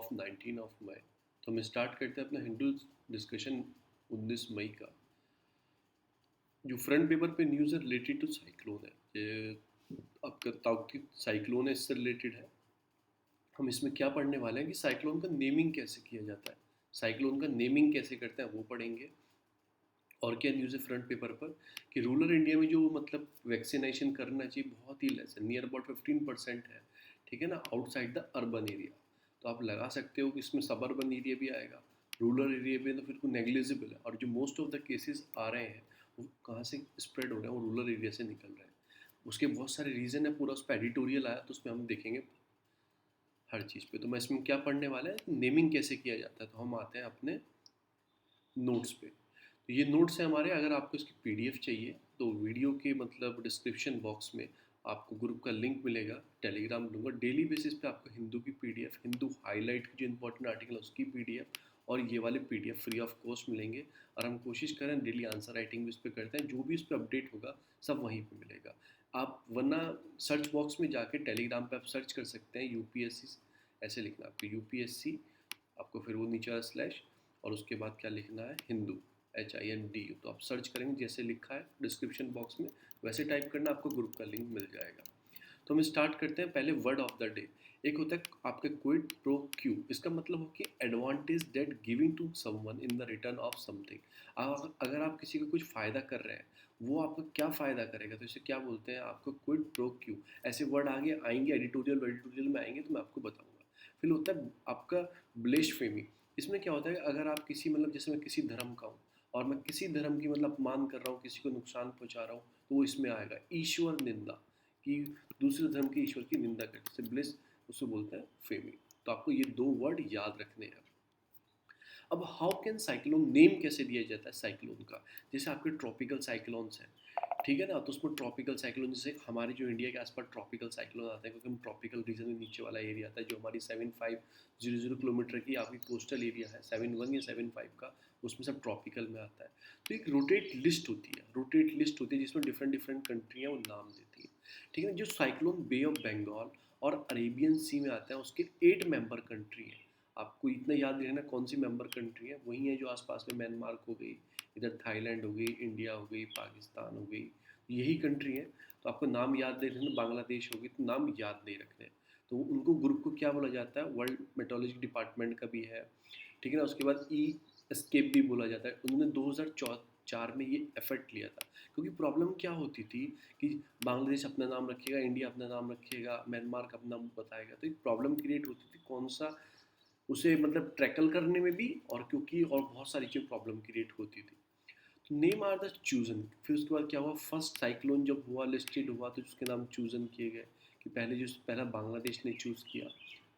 Of 19 of May. तो हम start करते हैं अपना हिंदू डिस्कशन 19 मई का। जो फ्रंट पेपर पे न्यूज़ है रिलेटेड टू साइक्लोन है। ये आपका ताउती साइक्लोन है, इससे रिलेटेड है। हम इसमें क्या पढ़ने वाले हैं कि साइक्लोन का नेमिंग कैसे किया जाता है, साइक्लोन का नेमिंग कैसे करते हैं वो पढ़ेंगे। और क्या न्यूज़ है फ्रंट पेपर पर कि रूरल इंडिया में जो मतलब वैक्सीनेशन करना चाहिए बहुत ही लेस है, नियर अबाउट 15% है। ठीक है ना, आउटसाइड द अर्बन एरिया। तो आप लगा सकते हो कि इसमें सब अर्बन एरिया भी आएगा, रूरल एरिया में तो फिर को नेग्लिजिबल है। और जो मोस्ट ऑफ द केसेस आ रहे हैं वो कहाँ से स्प्रेड हो रहे हैं, वो रूरल एरिया से निकल रहे हैं। उसके बहुत सारे रीज़न है, पूरा उस पर एडिटोरियल आया तो उसमें हम देखेंगे हर चीज़ पे। तो मैं इसमें क्या पढ़ने वाला है, नेमिंग कैसे किया जाता है। तो हम आते हैं अपने नोट्स पे। तो ये नोट्स हैं हमारे। अगर आपको इसकी पीडीएफ चाहिए तो वीडियो के मतलब डिस्क्रिप्शन बॉक्स में आपको ग्रुप का लिंक मिलेगा, टेलीग्राम दूंगा। डेली बेसिस पे आपको हिंदू की पीडीएफ, हिंदू हाईलाइट की जो इंपॉर्टेंट आर्टिकल है उसकी पीडीएफ और ये वाले पीडीएफ फ्री ऑफ कॉस्ट मिलेंगे। और हम कोशिश करें डेली आंसर राइटिंग भी इस पर करते हैं, जो भी इस पर अपडेट होगा सब वहीं पर मिलेगा। आप वरना सर्च बॉक्स में जाके टेलीग्राम पे आप सर्च कर सकते हैं यूपीएससी, ऐसे लिखना आपको यूपीएससी, आपको फिर वो नीचे स्लैश और उसके बाद क्या लिखना है, हिंदू, HINDU। तो आप सर्च करेंगे जैसे लिखा है डिस्क्रिप्शन बॉक्स में वैसे टाइप करना, आपको ग्रुप का लिंक मिल जाएगा। तो हम स्टार्ट करते हैं पहले वर्ड ऑफ द डे। एक होता है आपके क्विड प्रो क्यू, इसका मतलब हो कि advantage that giving to someone in the return of something. अगर आप किसी को कुछ फ़ायदा कर रहे हैं वो आपको क्या फ़ायदा करेगा, तो इसे क्या बोलते हैं, आपको क्विड प्रो क्यू। ऐसे वर्ड आगे आएंगे, एडिटोरियल में आएंगे तो मैं आपको बताऊंगा। फिर होता है आपका ब्लेशफेमी। इसमें क्या होता है, अगर आप किसी मतलब जैसे मैं किसी धर्म का हूँ और मैं किसी धर्म की मतलब अपमान कर रहा हूँ, किसी को नुकसान पहुँचा रहा हूँ, तो वो इसमें आएगा। ईश्वर निंदा, कि दूसरे धर्म के ईश्वर की निंदा करते से ब्लेस, उसको बोलते हैं फेमी। तो आपको ये दो वर्ड याद रखने हैं। अब हाउ कैन साइक्लोन, नेम कैसे दिया जाता है साइक्लोन का। जैसे आपके ट्रॉपिकल साइक्लोन्स हैं, ठीक है ना, तो उसमें ट्रॉपिकल साइक्लोन जैसे हमारे जो इंडिया के आसपास ट्रॉपिकल साइक्लोन आते हैं, क्योंकि हम ट्रॉपिकल रीजन में नीचे वाला एरिया आता है जो हमारी 7500 किलोमीटर की आपकी कोस्टल एरिया है, 71 या 75 का, उसमें सब ट्रॉपिकल में आता है। तो एक रोटेट लिस्ट होती है, रोटेट लिस्ट होती है जिसमें डिफरेंट डिफरेंट कंट्रियाँ वो नाम देती है। ठीक है ना, जो साइक्लोन बे ऑफ बंगाल और अरेबियन सी में आता है उसके 8 मेंबर कंट्री है। आपको इतना याद रखना कौन सी मेंबर कंट्री है, वही है जो आसपास में म्यांमार हो गई, इधर थाईलैंड हो गई, इंडिया हो गई, पाकिस्तान हो गई, यही कंट्री है। तो आपको नाम याद नहीं रखना, बांग्लादेश होगी तो नाम याद नहीं रखने। तो उनको ग्रुप को क्या बोला जाता है, वर्ल्ड मेट्रोलॉजी डिपार्टमेंट का भी है। ठीक है ना, उसके बाद ई एस्केप भी बोला जाता है। उन्होंने 2004 में ये एफर्ट लिया था, क्योंकि प्रॉब्लम क्या होती थी कि बांग्लादेश अपना नाम रखेगा, इंडिया अपना नाम रखेगा, म्यांमार का अपना बताएगा, तो एक प्रॉब्लम क्रिएट होती थी कौन सा उसे मतलब ट्रैकल करने में भी, और क्योंकि और बहुत सारी चीज़ प्रॉब्लम क्रिएट होती थी। तो नेम आर द चूजन। फिर उसके बाद क्या हुआ, फर्स्ट साइक्लोन जब हुआ, लिस्टेड हुआ, तो उसके नाम चूजन किए गए। कि पहले जो पहला बांग्लादेश ने चूज़ किया,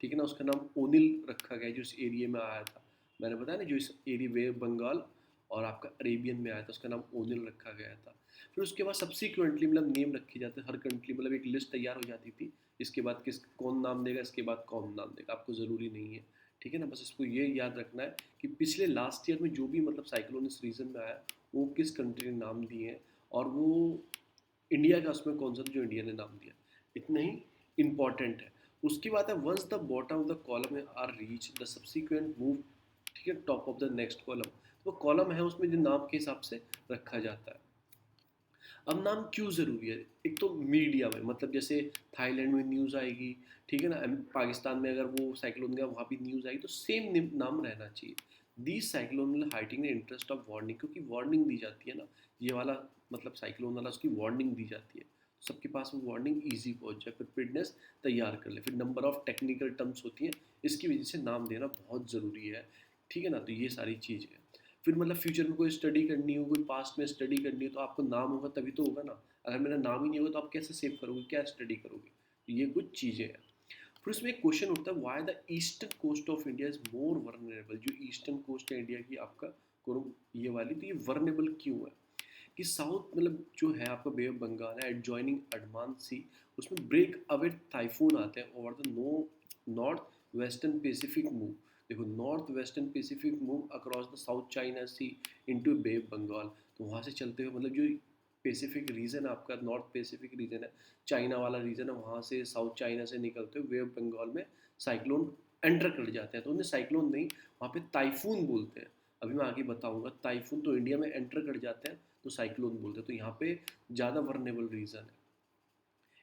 ठीक है ना, उसका नाम ओनिल रखा गया जो इस एरिया में आया था। मैंने बताया ना, जो इस एरिया वे बंगाल और आपका अरेबियन में आया था, उसका नाम ओनिल रखा गया था। फिर उसके बाद सब्सिक्वेंटली मतलब नेम रखे जाते, हर कंट्री मतलब एक लिस्ट तैयार हो जाती थी, इसके बाद किस कौन नाम देगा, इसके बाद कौन नाम देगा, आपको ज़रूरी नहीं है। ठीक है ना, बस इसको ये याद रखना है कि पिछले लास्ट ईयर में जो भी मतलब साइक्लोन इस रीजन में आया वो किस कंट्री ने नाम दिए हैं, और वो इंडिया का उसमें कौन सा जो इंडिया ने नाम दिया, इतना ही इम्पॉर्टेंट है। उसकी बात है, once the bottom of the column are reach the subsequent move, ठीक है, top of the next column. तो कॉलम है उसमें जो नाम के हिसाब से रखा जाता है। अब नाम क्यों ज़रूरी है, एक तो मीडिया में मतलब जैसे थाईलैंड में न्यूज़ आएगी, ठीक है ना, पाकिस्तान में अगर वो साइक्लोन गया वहाँ भी न्यूज़ आएगी, तो सेम नाम रहना चाहिए। दी साइक्लोन मतलब हाइटिंग द इंटरेस्ट ऑफ वार्निंग, क्योंकि वार्निंग दी जाती है ना, ये वाला मतलब साइक्लोन वाला उसकी वार्निंग दी जाती है, तो सबके पास वो वार्निंग ईजी पहुँच जाए, प्रिपेयर्डनेस तैयार कर ले। फिर नंबर ऑफ टेक्निकल टर्म्स होती हैं, इसकी वजह से नाम देना बहुत ज़रूरी है। ठीक है ना, तो ये सारी चीज़ है। फिर मतलब फ्यूचर में कोई स्टडी करनी हो, कोई पास्ट में स्टडी करनी हो, तो आपको नाम होगा तभी तो होगा ना। अगर मेरा नाम ही नहीं होगा तो आप कैसे सेव करोगे, क्या स्टडी करोगे। तो ये कुछ चीज़ें हैं। फिर उसमें एक क्वेश्चन उठता है, why the eastern coast of India is more vulnerable. जो ईस्टर्न कोस्ट है इंडिया की आपका ये वाली, तो ये वर्नेबल क्यों है। कि साउथ मतलब जो है आपका बे ऑफ बंगाल है, एडजॉइनिंग अंडमान सी, उसमें ब्रेक अवे टाइफून आते हैं over the north western Pacific move. देखो, north western Pacific move across the South China Sea into Bay of Bengal. तो वहाँ से चलते हुए मतलब जो पैसिफिक रीजन है आपका, नॉर्थ पैसिफिक रीजन है, चाइना वाला रीजन है, वहाँ से साउथ चाइना से निकलते हुए वे ऑफ बंगाल में साइक्लोन एंटर कर जाते हैं, तो उन्हें साइक्लोन नहीं, वहाँ पे टाइफून बोलते हैं। अभी मैं आगे बताऊंगा, टाइफून तो इंडिया में एंटर कर जाते हैं तो साइक्लोन बोलते हैं, तो यहाँ पे ज़्यादा वर्नेबल रीजन है।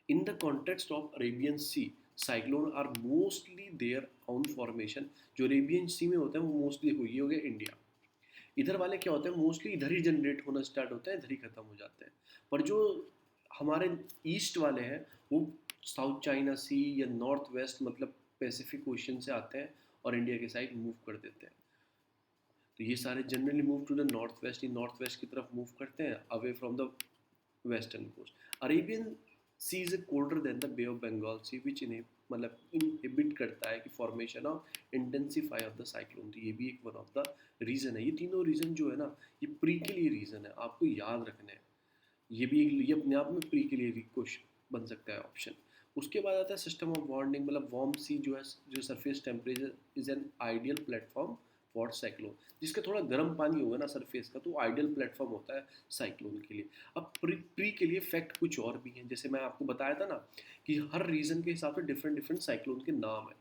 In the context of Arabian sea, cyclone are mostly there on formation. जो अरेबियन सी में होता है वो मोस्टली ये हो गया इंडिया। इधर वाले क्या होते हैं, मोस्टली इधर ही जनरेट होना स्टार्ट होता है, इधर ही खत्म हो जाते हैं। पर जो हमारे ईस्ट वाले हैं वो साउथ चाइना सी या नॉर्थ वेस्ट मतलब पैसिफिक ओशन से आते हैं और इंडिया के साइड मूव कर देते हैं। तो ये सारे generally move to the north west, ही नॉर्थ वेस्ट की तरफ मूव करते हैं away from the western coast. Arabian Sea is colder than the Bay of Bengal sea which इन्हें मतलब इनहिबिट करता है कि formation of intensify of the cyclone. तो ये भी एक वन ऑफ द रीज़न है। ये तीनों रीज़न जो है ना, ये प्री के लिए रीज़न है, आपको याद रखने हैं। ये भी ये अपने आप में प्री के लिए क्वेश्चन बन सकता है ऑप्शन। उसके बाद आता है सिस्टम ऑफ वार्निंग, मतलब वार्म सी जो है, जो surface temperature is an ideal platform for cyclone. जिसका थोड़ा गर्म पानी होगा ना सरफेस का, तो आइडियल प्लेटफॉर्म होता है साइक्लोन के लिए। अब प्री के लिए फैक्ट कुछ और भी हैं, जैसे मैं आपको बताया था ना कि हर रीजन के हिसाब से डिफरेंट डिफरेंट साइक्लोन के नाम है।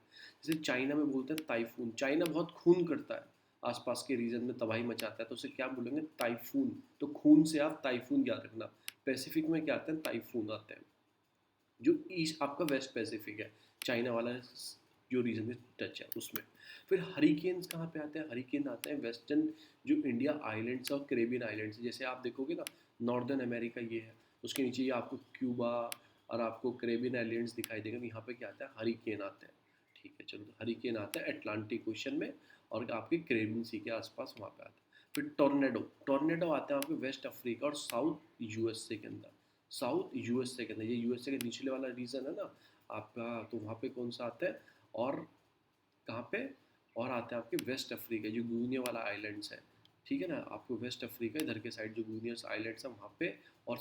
जैसे चाइना में बोलते हैं टाइफून, चाइना बहुत खून करता है, आसपास के रीजन में तबाही मचाता है, तो उसे क्या बोलेंगे, टाइफून। तो खून से आप टाइफून याद रखना। पैसिफिक में क्या आते हैं, टाइफून आते हैं। जो ईस्ट आपका वेस्ट पैसिफिक है, चाइना वाला जो रीजन में टच है उसमें। फिर हरिकेन्स कहाँ पे आते हैं, हरिकेन आते हैं वेस्टर्न जो इंडिया आइलैंड्स और कैरेबियन आइलैंड्स, जैसे आप देखोगे ना नॉर्दर्न अमेरिका ये है, उसके नीचे ये आपको क्यूबा और आपको कैरेबियन आइलैंड्स दिखाई देगा, तो यहाँ पे क्या आता है, हरिकेन आता है। ठीक है चलो, तो हरिकेन आता है अटलांटिक ओशन में और आपके कैरेबियन सी के आसपास वहाँ पे आता है। फिर टोर्नेडो, टोर्नेडो आते हैं आपके वेस्ट अफ्रीका और साउथ यूएसए के अंदर, साउथ यूएसए के अंदर, ये यूएसए के निचले वाला रीजन है ना आपका, तो वहाँ पे कौन सा आता है, और कहाँ पे, और आता है आपके वेस्ट अफ्रीका, जो गुइनिया वाला आइलैंड्स है। ठीक है ना, आपको वेस्ट अफ्रीका इधर के साइड जो गुइनियस आइलैंड्स है वहाँ पे, और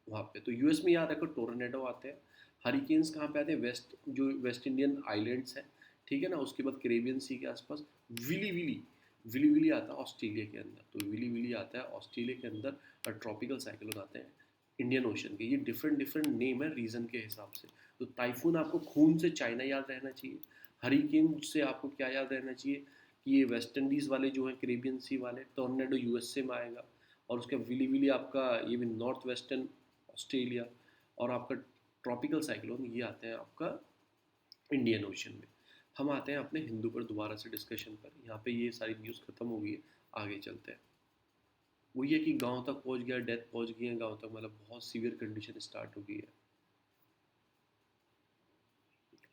वहाँ पे तो यूएस में याद रखो टोर्नेडो आते हैं। हरिकेन्स कहाँ पे आते हैं, वेस्ट जो वेस्ट इंडियन आइलैंड्स हैं, ठीक है ना, उसके बाद कैरेबियन सी के आसपास। विली विली, विली विली आता है ऑस्ट्रेलिया के अंदर, तो विली विली आता है ऑस्ट्रेलिया के अंदर। और ट्रॉपिकल साइक्लोन आते हैं इंडियन ओशन के। ये डिफरेंट डिफरेंट नेम है रीजन के हिसाब से। तो टाइफून आपको खून से चाइना याद रहना चाहिए। हरिकेन से आपको क्या याद रहना चाहिए कि ये वेस्ट इंडीज़ वाले जो हैं कैरेबियन सी वाले। टोर्नेडो यूएसए में आएगा, और उसका विली विली आपका ये भी नॉर्थ वेस्टर्न ऑस्ट्रेलिया। और आपका ट्रॉपिकल साइक्लोन ये आते हैं आपका इंडियन ओशन में। हम आते हैं अपने हिंदू पर दोबारा से डिस्कशन पर। यहाँ पे ये सारी न्यूज़ खत्म हो गई है, आगे चलते हैं। वो ये कि गांव तक पहुँच गया, डेथ पहुँच गई है गांव तक, मतलब बहुत सीवियर कंडीशन स्टार्ट हो गई है।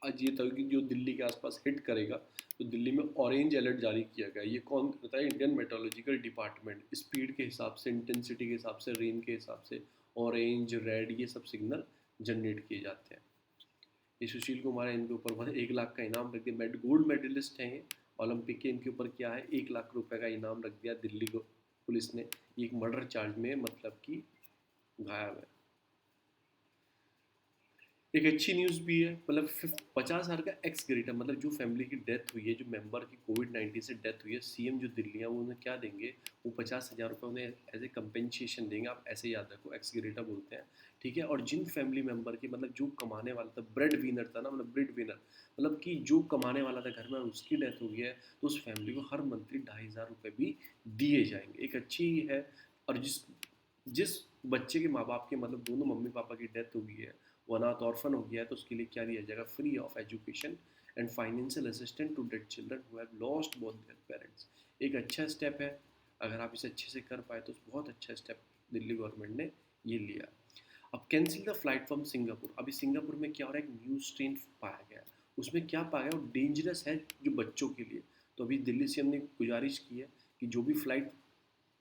आज ये था कि जो दिल्ली के आसपास हिट करेगा, तो दिल्ली में ऑरेंज अलर्ट जारी किया गया। ये कौन करता है, इंडियन मेट्रोलॉजिकल डिपार्टमेंट। स्पीड के हिसाब से, इंटेंसिटी के हिसाब से, रेन के हिसाब से ऑरेंज रेड ये सब सिग्नल जनरेट किए जाते हैं। ये सुशील कुमार है, इनके ऊपर 1 लाख का इनाम रख दिया। गोल्ड मेडलिस्ट हैं ये ओलंपिक के। इनके ऊपर क्या है, 1 लाख रुपए का इनाम रख दिया दिल्ली को पुलिस ने। एक मर्डर चार्ज में मतलब कि गायब है। एक अच्छी न्यूज़ भी है, मतलब 50,000 का एक्स ग्रेटर, मतलब जो फैमिली की डेथ हुई है, जो मेंबर की कोविड-19 से डेथ हुई है, सीएम जो दिल्ली है वो उन्हें क्या देंगे, वो 50,000 रुपये उन्हें एज ए कंपेंसेशन देंगे। आप ऐसे याद रखो, एक्स ग्रेटर बोलते हैं। ठीक है, और जिन फैमिली मेंबर की मतलब जो कमाने वाला था, ब्रेड विनर था ना, मतलब ब्रेड विनर मतलब कि जो कमाने वाला था घर में, उसकी डेथ हो गई है, तो उस फैमिली को हर मंथली 2,500 रुपये भी दिए जाएंगे। एक अच्छी है। और जिस जिस बच्चे के माँ बाप के मतलब दोनों मम्मी पापा की डेथ हो गई है, वो अनाथ ऑर्फन हो गया है, तो उसके लिए क्या दिया जाएगा, free of education and financial assistant to dead children who have lost both their parents. एक अच्छा स्टेप है, अगर आप इसे अच्छे से कर पाए तो बहुत अच्छा स्टेप दिल्ली गवर्नमेंट ने ये लिया। अब cancel the flight from Singapore. अभी सिंगापुर में क्या हो रहा है, एक न्यू स्ट्रेन पाया गया है। उसमें क्या पाया गया, वो डेंजरस है जो बच्चों के लिए। तो अभी दिल्ली से हमने गुजारिश की है कि जो भी फ्लाइट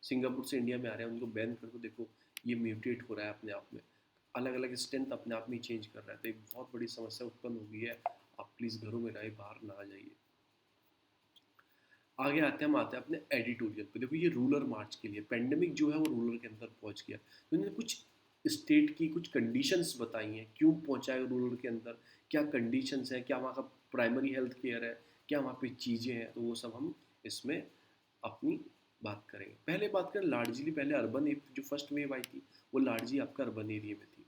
सिंगापुर से इंडिया में आ रहे हैं उनको बैन कर दो। देखो ये म्यूटेट हो रहा है अपने आप में, अलग अलग स्ट्रेंथ अपने आप में चेंज कर रहा है, तो एक बहुत बड़ी समस्या उत्पन्न हो गई है। आप प्लीज़ घरों में रहे, बाहर ना आ जाइए। आगे आते हैं, हम आते हैं अपने एडिटोरियल पे। देखो ये रूरल मार्च के लिए, पेंडेमिक जो है वो रूरल के अंदर पहुंच गया, तो इन्होंने कुछ स्टेट की कुछ कंडीशंस बताई हैं क्यों पहुंचा है रूरल के अंदर, क्या कंडीशंस हैं, क्या वहाँ का प्राइमरी हेल्थ केयर है, क्या वहाँ पे चीज़ें हैं, तो वो सब हम इसमें अपनी बात करेंगे। पहले बात करें लार्जली, पहले अर्बन, जो फर्स्ट वेव आई थी वो लार्जली आपका अर्बन एरिया में थी।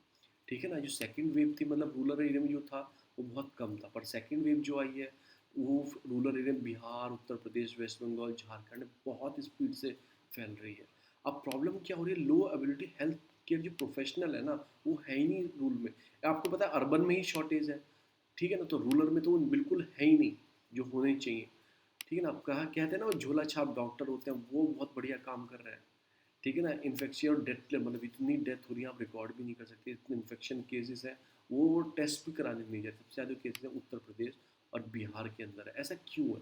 ठीक है ना, जो सेकंड वेव थी मतलब रूरल एरिया में जो था वो बहुत कम था। पर सेकंड वेव जो आई है वो rural area Bihar, Uttar Pradesh, waste Bengal, Jharkhand में बहुत स्पीड से फैल रही है। अब प्रॉब्लम क्या हो रही है, लो एबिलिटी हेल्थ केयर जो प्रोफेशनल है ना, वो है ही नहीं रूरल में। आपको पता है अर्बन में ही शॉर्टेज है, ठीक है ना, तो रूरल में तो वो बिल्कुल है ही नहीं जो होने चाहिए। ठीक है ना, आप कहा कहते हैं ना वो झोला छाप डॉक्टर होते हैं, वो बहुत बढ़िया काम कर रहे हैं। ठीक है ना, इन्फेक्शन और डेथ, मतलब इतनी डेथ हो रही है आप रिकॉर्ड भी नहीं कर सकते, इतने इन्फेक्शन केसेस हैं, वो टेस्ट भी कराने नहीं जाते। सबसे ज़्यादा केसेस हैं उत्तर प्रदेश और बिहार के अंदर है। ऐसा क्यों है?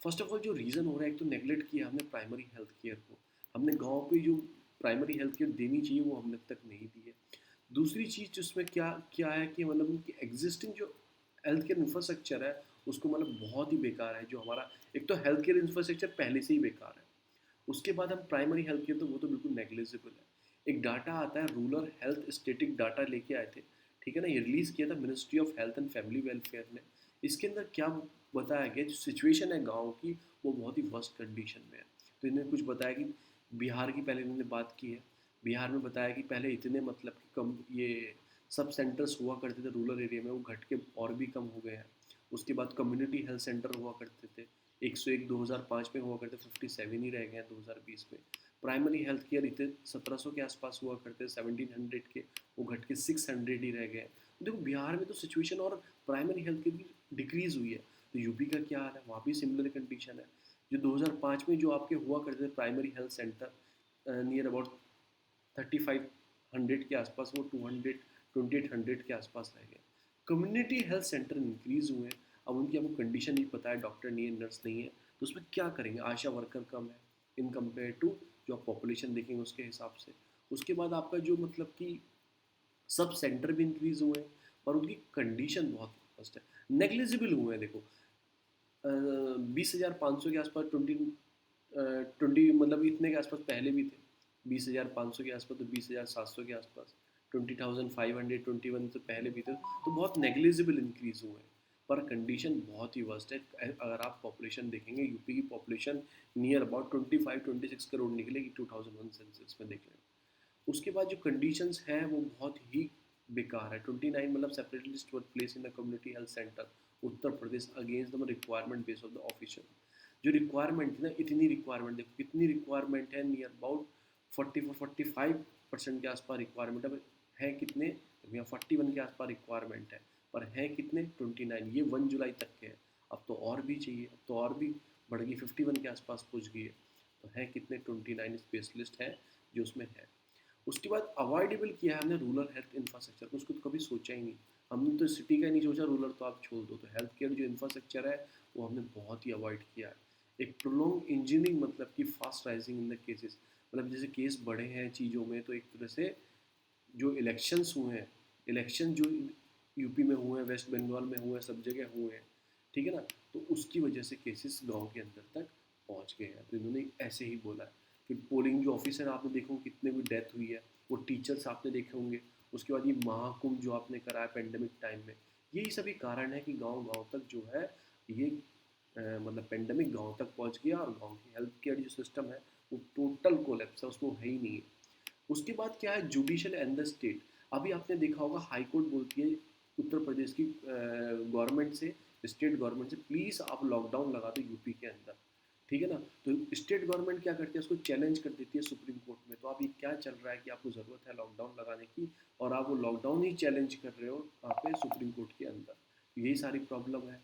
फर्स्ट ऑफ ऑल जो रीज़न हो रहा है, एक तो नेगलेक्ट किया हमने प्राइमरी हेल्थ केयर को। हमने गाँव पे जो प्राइमरी हेल्थ केयर देनी चाहिए वो हमने तक नहीं दी है। दूसरी चीज़ जिसमें क्या क्या है कि मतलब उनकी एग्जिस्टिंग जो हेल्थ केयर इंफ्रास्ट्रक्चर है उसको मतलब बहुत ही बेकार है। जो हमारा एक तो हेल्थ केयर इंफ्रास्ट्रक्चर पहले से ही बेकार है, उसके बाद हम प्राइमरी हेल्थ केयर, तो वो तो बिल्कुल नेग्लिजिबल है। एक डाटा आता है, रूरल हेल्थ स्टेटिक डाटा लेके आए थे, ठीक है ना, ये रिलीज़ किया था ministry of health and family welfare ने। इसके अंदर क्या बताया गया, जो सिचुएशन है गाँव की, वो बहुत ही वर्स्ट कंडीशन में है। तो इन्होंने कुछ बताया कि बिहार की पहले इन्होंने बात की है। बिहार में बताया कि पहले इतने मतलब कि कम ये सब सेंटर्स हुआ करते थे रूरल एरिया में, वो घट के और भी कम हो गए हैं। उसके बाद कम्युनिटी हेल्थ सेंटर हुआ करते थे, 101 2005 में हुआ करते, 57 ही रह गए हैं 2020 में। प्राइमरी हेल्थ केयर इतने 1700 के आसपास हुआ करते, 1700 के, वो घट के 600 ही रह गए। देखो बिहार में तो सिचुएशन और प्राइमरी हेल्थ केयर की डिक्रीज हुई है। तो यूपी का क्या हाल है, वहाँ भी सिमिलर कंडीशन है। जो 2005 में जो आपके हुआ करते थे primary health centre near about 3500 के आसपास, वो 2800 के आसपास रह गए। कम्युनिटी हेल्थ सेंटर इंक्रीज हुए हैं। अब उनकी आपको कंडीशन नहीं पता है, डॉक्टर नहीं है, नर्स नहीं है, तो उसमें क्या करेंगे, आशा वर्कर कम है इन कंपेयर टू जो आप पॉपुलेशन देखेंगे उसके हिसाब से। उसके बाद आपका जो मतलब कि सब सेंटर भी इंक्रीज हुए हैं, और उनकी कंडीशन बहुत फर्स्ट है, नेग्लिजिबल हुए हैं। देखो 20,500 के आसपास, 20 मतलब इतने के आसपास पहले भी थे, 20,500 के आसपास, तो 20,700 के आसपास, 20,500, 21 से पहले भी थे, तो बहुत नेग्लिजिबल इंक्रीज हुए हैं। पर कंडीशन बहुत ही वर्स्ट है। अगर आप पॉपुलेशन देखेंगे, यूपी की पॉपुलेशन नियर अबाउट 25-26 करोड़ निकलेगी 2001 सेंसस में देख लें। उसके बाद जो कंडीशंस हैं वो बहुत ही बेकार है। 29 मतलब separately stored place in the community health centre Uttar Pradesh against the requirement base of the official. जो रिक्वायरमेंट थी ना, इतनी रिक्वायरमेंट, देखो कितनी रिक्वायरमेंट है, नियर अबाउट 45% के आसपास रिक्वायरमेंट है कितने, यहाँ 41 के आसपास रिक्वायरमेंट है, पर है कितने 29, ये 1 जुलाई तक के हैं। अब तो और भी चाहिए, अब तो और भी बढ़ गई, 51 के आसपास पहुँच गई है। तो है कितने 29 स्पेशलिस्ट हैं जो उसमें है। उसके बाद अवॉइडेबल किया है हमने रूरल हेल्थ इंफ्रास्ट्रक्चर को, उसको तो कभी सोचा ही नहीं। हमने तो सिटी का ही नहीं सोचा, रूरल तो आप छोड़ दो। तो हेल्थ केयर जो इंफ्रास्ट्रक्चर है वो हमने बहुत ही अवॉइड किया है। एक प्रोलॉन्ग इंजीनियरिंग, मतलब कि fast rising in the cases, मतलब जैसे केस बढ़े हैं चीज़ों में, तो एक तरह से जो इलेक्शंस हुए हैं, इलेक्शन जो यूपी में हुए हैं, वेस्ट बंगाल में हुए हैं, सब जगह हुए हैं, ठीक है ना, तो उसकी वजह से केसेस गांव के अंदर तक पहुंच गए हैं। तो इन्होंने ऐसे ही बोला है। फिर पोलिंग जो ऑफिसर आपने देखो कितने भी डेथ हुई है, वो टीचर्स आपने देखे होंगे। उसके बाद ये महाकुंभ जो आपने कराया पेंडेमिक टाइम में, यही सभी कारण है कि गांव गांव तक जो है ये मतलब पेंडेमिक गांव तक पहुंच गया, और गांव की हेल्थ केयर जो सिस्टम है वो टोटल कोलैप्स है, उसमें है ही नहीं है। उसके बाद क्या है, जुडिशल एंड द स्टेट। अभी आपने देखा होगा हाई कोर्ट बोलती है उत्तर प्रदेश की गवर्नमेंट से, स्टेट गवर्नमेंट से, प्लीज़ आप लॉकडाउन लगा दो यूपी के अंदर, ठीक है ना। तो स्टेट गवर्नमेंट क्या करती है, उसको चैलेंज कर देती है सुप्रीम कोर्ट में। तो आप ये क्या चल रहा है कि आपको ज़रूरत है लॉकडाउन लगाने की, और आप वो लॉकडाउन ही चैलेंज कर रहे हो वहाँ पे सुप्रीम कोर्ट के अंदर। तो यही सारी प्रॉब्लम है।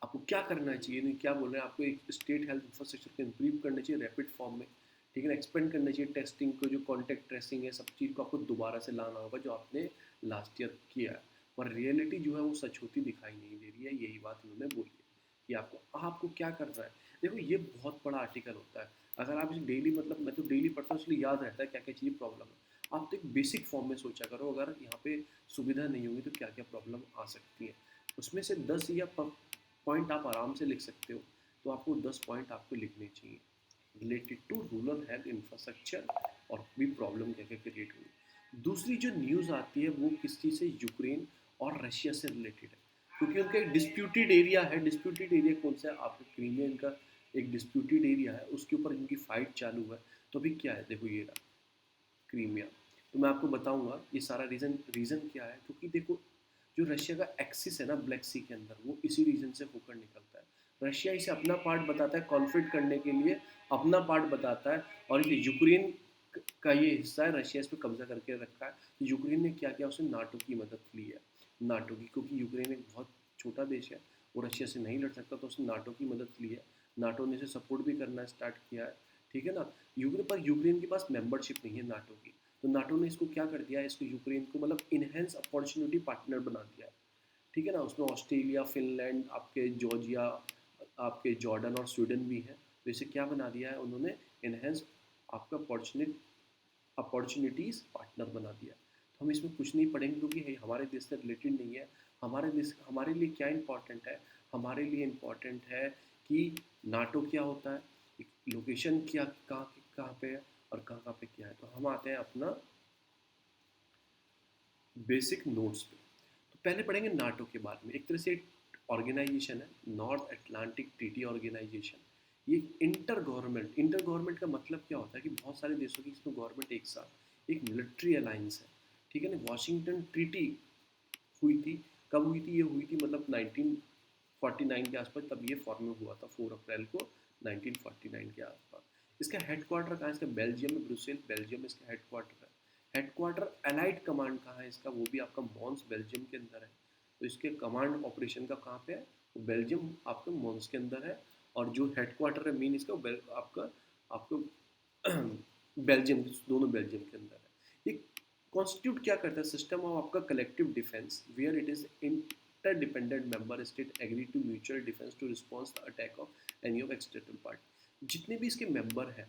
आपको क्या करना चाहिए, नहीं क्या बोल रहे हैं, आपको एक स्टेट हेल्थ इंफ्रास्ट्रक्चर को इम्प्रूव करना चाहिए रैपिड फॉर्म में, ठीक है ना, एक्सपेंड करना चाहिए टेस्टिंग को, जो कॉन्टैक्ट ट्रेसिंग है, सब चीज़ को आपको दोबारा से लाना होगा जो आपने लास्ट ईयर किया है। पर रियलिटी जो है वो सच होती दिखाई नहीं दे रही है, यही बात उन्होंने बोली है कि आपको आपको क्या करना है। देखो ये बहुत बड़ा आर्टिकल होता है, अगर आप इसे डेली, मतलब मैं तो डेली पढ़ता हूँ इसलिए याद रहता है क्या क्या चीज़ प्रॉब्लम है। आप तो एक बेसिक फॉर्म में सोचा करो, अगर यहाँ पे सुविधा नहीं होगी तो क्या क्या प्रॉब्लम आ सकती है। उसमें से 10 या पॉइंट आप आराम से लिख सकते हो, तो आपको 10 पॉइंट आपको लिखने चाहिए related to rural health infrastructure, और भी प्रॉब्लम क्या क्या क्रिएट हुई। दूसरी जो न्यूज़ आती है वो किस चीज़ से, यूक्रेन और रशिया से रिलेटेड है, क्योंकि उनका एक डिस्प्यूटेड एरिया है। डिस्प्यूटेड एरिया कौन सा है, आपका क्रीमिया इनका एक डिस्प्यूटेड एरिया है, उसके ऊपर इनकी फाइट चालू है। तो अभी क्या है, देखो ये रहा क्रीमिया। तो मैं आपको बताऊंगा ये सारा रीज़न रीज़न क्या है, क्योंकि देखो जो रशिया का एक्सिस है ना ब्लैक सी के अंदर, वो इसी रीजन से होकर निकलता है। रशिया इसे अपना पार्ट बताता है, कॉन्फ्लिक्ट करने के लिए अपना पार्ट बताता है। और ये यूक्रेन का ये हिस्सा है, रशिया इस पर कब्जा करके रखा है। तो यूक्रेन ने क्या किया, उसने नाटो की मदद ली है, नाटो की, क्योंकि यूक्रेन एक बहुत छोटा देश है, वो रशिया से नहीं लड़ सकता, तो उसने नाटो की मदद ली है। नाटो ने इसे सपोर्ट भी करना स्टार्ट किया है, ठीक है ना। यूक्रेन पर यूक्रेन के पास मेंबरशिप नहीं है नाटो की, तो नाटो ने इसको क्या कर दिया, इसको यूक्रेन को मतलब इनहेंस अपॉर्चुनिटी पार्टनर बना दिया है, ठीक है ना। उसमें ऑस्ट्रेलिया, फिनलैंड, आपके जॉर्जिया, आपके जॉर्डन और स्वीडन भी हैं। तो इसे क्या बना दिया है उन्होंने, इनहेंस आपका अपॉर्चुनिटीज़ पार्टनर बना दिया। तो हम इसमें कुछ नहीं पढ़ेंगे क्योंकि ये हमारे देश से रिलेटेड नहीं है। हमारे देश, हमारे लिए क्या इंपॉर्टेंट है, हमारे लिए इम्पॉर्टेंट है कि नाटो क्या होता है, लोकेशन क्या, कहाँ कहाँ पे है और कहाँ कहाँ पे क्या है। तो हम आते हैं अपना बेसिक नोट्स पे। तो पहले पढ़ेंगे नाटो के बारे में। एक तरह से ऑर्गेनाइजेशन है, नॉर्थ अटलांटिक ट्रीटी ऑर्गेनाइजेशन। ये इंटर गवर्नमेंट का मतलब क्या होता है कि बहुत सारे देशों की इसमें गवर्नमेंट एक साथ, एक मिलिट्री अलायंस है, ठीक है ना। वॉशिंगटन ट्रीटी हुई थी, कब हुई थी, ये हुई थी मतलब 1949 के आसपास, तब ये फॉर्म में हुआ था 4 अप्रैल को 1949 के आसपास। इसका हेडक्वार्टर कहाँ है, इसका बेल्जियम में, ब्रुसेल बेल्जियम में इसका हेडक्वार्टर है। हेडक्वार्टर अलाइड कमांड कहाँ है इसका, वो भी आपका मॉन्स बेल्जियम के अंदर है। तो इसके कमांड ऑपरेशन का कहाँ पे है, वो बेल्जियम आपका मॉन्स के अंदर है। और जो हेडक्वार्टर है मेन इसका, आपका आपको बेल्जियम, दोनों बेल्जियम के अंदर है। ये कॉन्स्टिट्यूट क्या करता है, सिस्टम ऑफ आपका collective defence where it is interdependent member state agree to mutual defence to response the attack of any of external party. जितने भी इसके मेंबर हैं,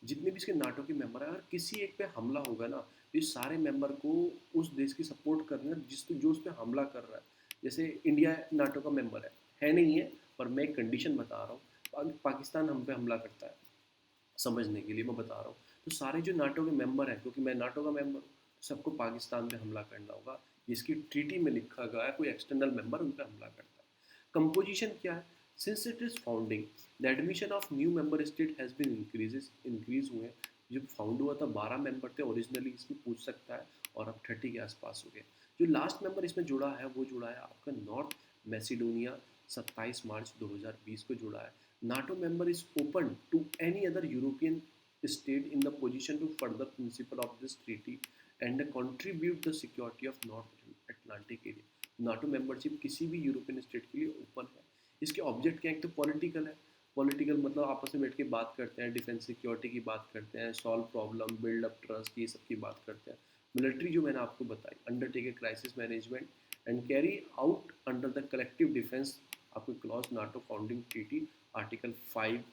जितने भी इसके नाटो के मेंबर हैं, अगर किसी एक पे हमला होगा ना, तो इस सारे मेंबर को उस देश की सपोर्ट करना, जो उस पर हमला कर रहा है। जैसे इंडिया नाटो का मेंबर है नहीं है, पर मैं एक कंडीशन बता रहा हूँ, पाकिस्तान हम पे हमला करता है, समझने के लिए मैं बता रहा हूँ। तो सारे जो नाटो के मेंबर हैं, क्योंकि मैं नाटो का मेंबर हूँ, सबको पाकिस्तान पे हमला करना होगा। जिसकी ट्रीटी में लिखा गया है, कोई एक्सटर्नल मेंबर उन पर हमला करता है। कंपोजिशन क्या है, since it is founding the admission of new member state has been increase हुए। जब फाउंड हुआ था 12 मेंबर थे ओरिजिनली, इसमें पूछ सकता है, और अब 30 के आसपास हो गए। जो लास्ट मेंबर इसमें जुड़ा है, वो जुड़ा है आपका नॉर्थ मैसिडोनिया, 27 मार्च 2020 को जुड़ा है। NATO member is open to any other European state in the position to further principle of this treaty and contribute the security of North Atlantic area. NATO membership किसी भी यूरोपियन स्टेट के लिए open है। इसके object क्या है, एक तो पॉलिटिकल है, पॉलिटिकल मतलब आपस में बैठ के बात करते हैं, डिफेंस सिक्योरिटी की बात करते हैं, solve problem, build up trust, ये सब की बात करते हैं। मिलिट्री जो मैंने आपको बताई, undertake a crisis management and carry out under the collective defence, आपको clause NATO founding treaty article 5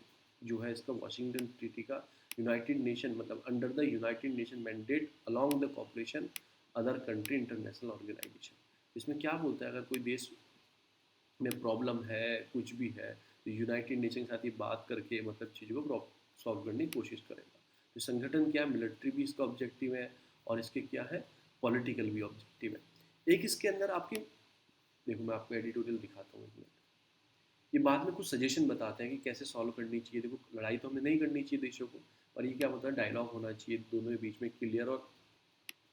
जो है इसका, वाशिंगटन ट्रीटी का, यूनाइटेड नेशन मतलब under the United Nation mandate along the cooperation other country international organisation. इसमें क्या बोलता है, अगर कोई देश में प्रॉब्लम है, कुछ भी है, तो यूनाइटेड नेशन के साथ ये बात करके मतलब चीज़ों को सॉल्व करने की कोशिश करेगा। तो संगठन क्या है, मिलिट्री भी इसका ऑब्जेक्टिव है, और इसके क्या है, पॉलिटिकल भी ऑब्जेक्टिव है। एक इसके अंदर आपकी, देखो मैं आपको एडिटोरियल दिखाता हूँ एक मिनट। ये बाद में कुछ सजेशन बताते हैं कि कैसे सॉल्व करनी चाहिए। देखो लड़ाई तो हमें नहीं करनी चाहिए देशों को, और ये क्या होता है, डायलॉग होना चाहिए दोनों के बीच में क्लियर, और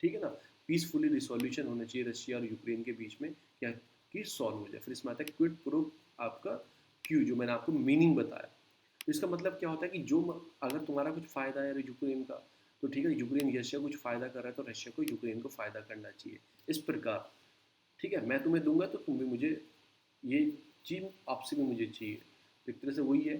ठीक है ना, पीसफुली रिसोल्यूशन होना चाहिए रशिया और यूक्रेन के बीच में, क्या कि सॉल्व हो जाए। फिर इसमें आता है क्विड प्रो आपका क्यू, जो मैंने आपको मीनिंग बताया। तो इसका मतलब क्या होता है कि जो अगर तुम्हारा कुछ फ़ायदा है यूक्रेन का, तो ठीक है, यूक्रेन रशिया कुछ फ़ायदा कर रहा है, तो रशिया को यूक्रेन को फ़ायदा करना चाहिए, इस प्रकार। ठीक है, मैं तुम्हें दूंगा तो तुम भी मुझे, ये चीज़ आपसे भी मुझे चाहिए, तो एक तरह से वही है।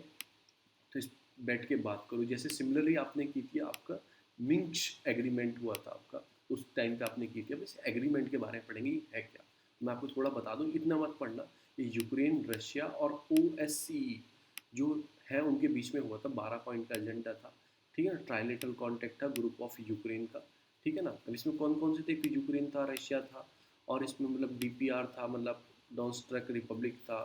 तो इस बैठ के बात करो, जैसे सिमिलरली आपने की थी आपका मिंक्स एग्रीमेंट हुआ था आपका, उस टाइम पे आपने की थी। अब इस एग्रीमेंट के बारे में पढ़ेंगे है क्या, मैं आपको थोड़ा बता दूं, इतना मत पढ़ना। ये यूक्रेन, रशिया और OSCE जो है उनके बीच में हुआ था, 12 पॉइंट का एजेंडा था, ठीक है ना। ट्राइलेटरल कॉन्टेक्ट था ग्रुप ऑफ यूक्रेन का, ठीक है ना। अब इसमें कौन कौन से थे, कि यूक्रेन था, रशिया था, और इसमें मतलब DPR था, मतलब डोनेस्ट्रक रिपब्लिक था।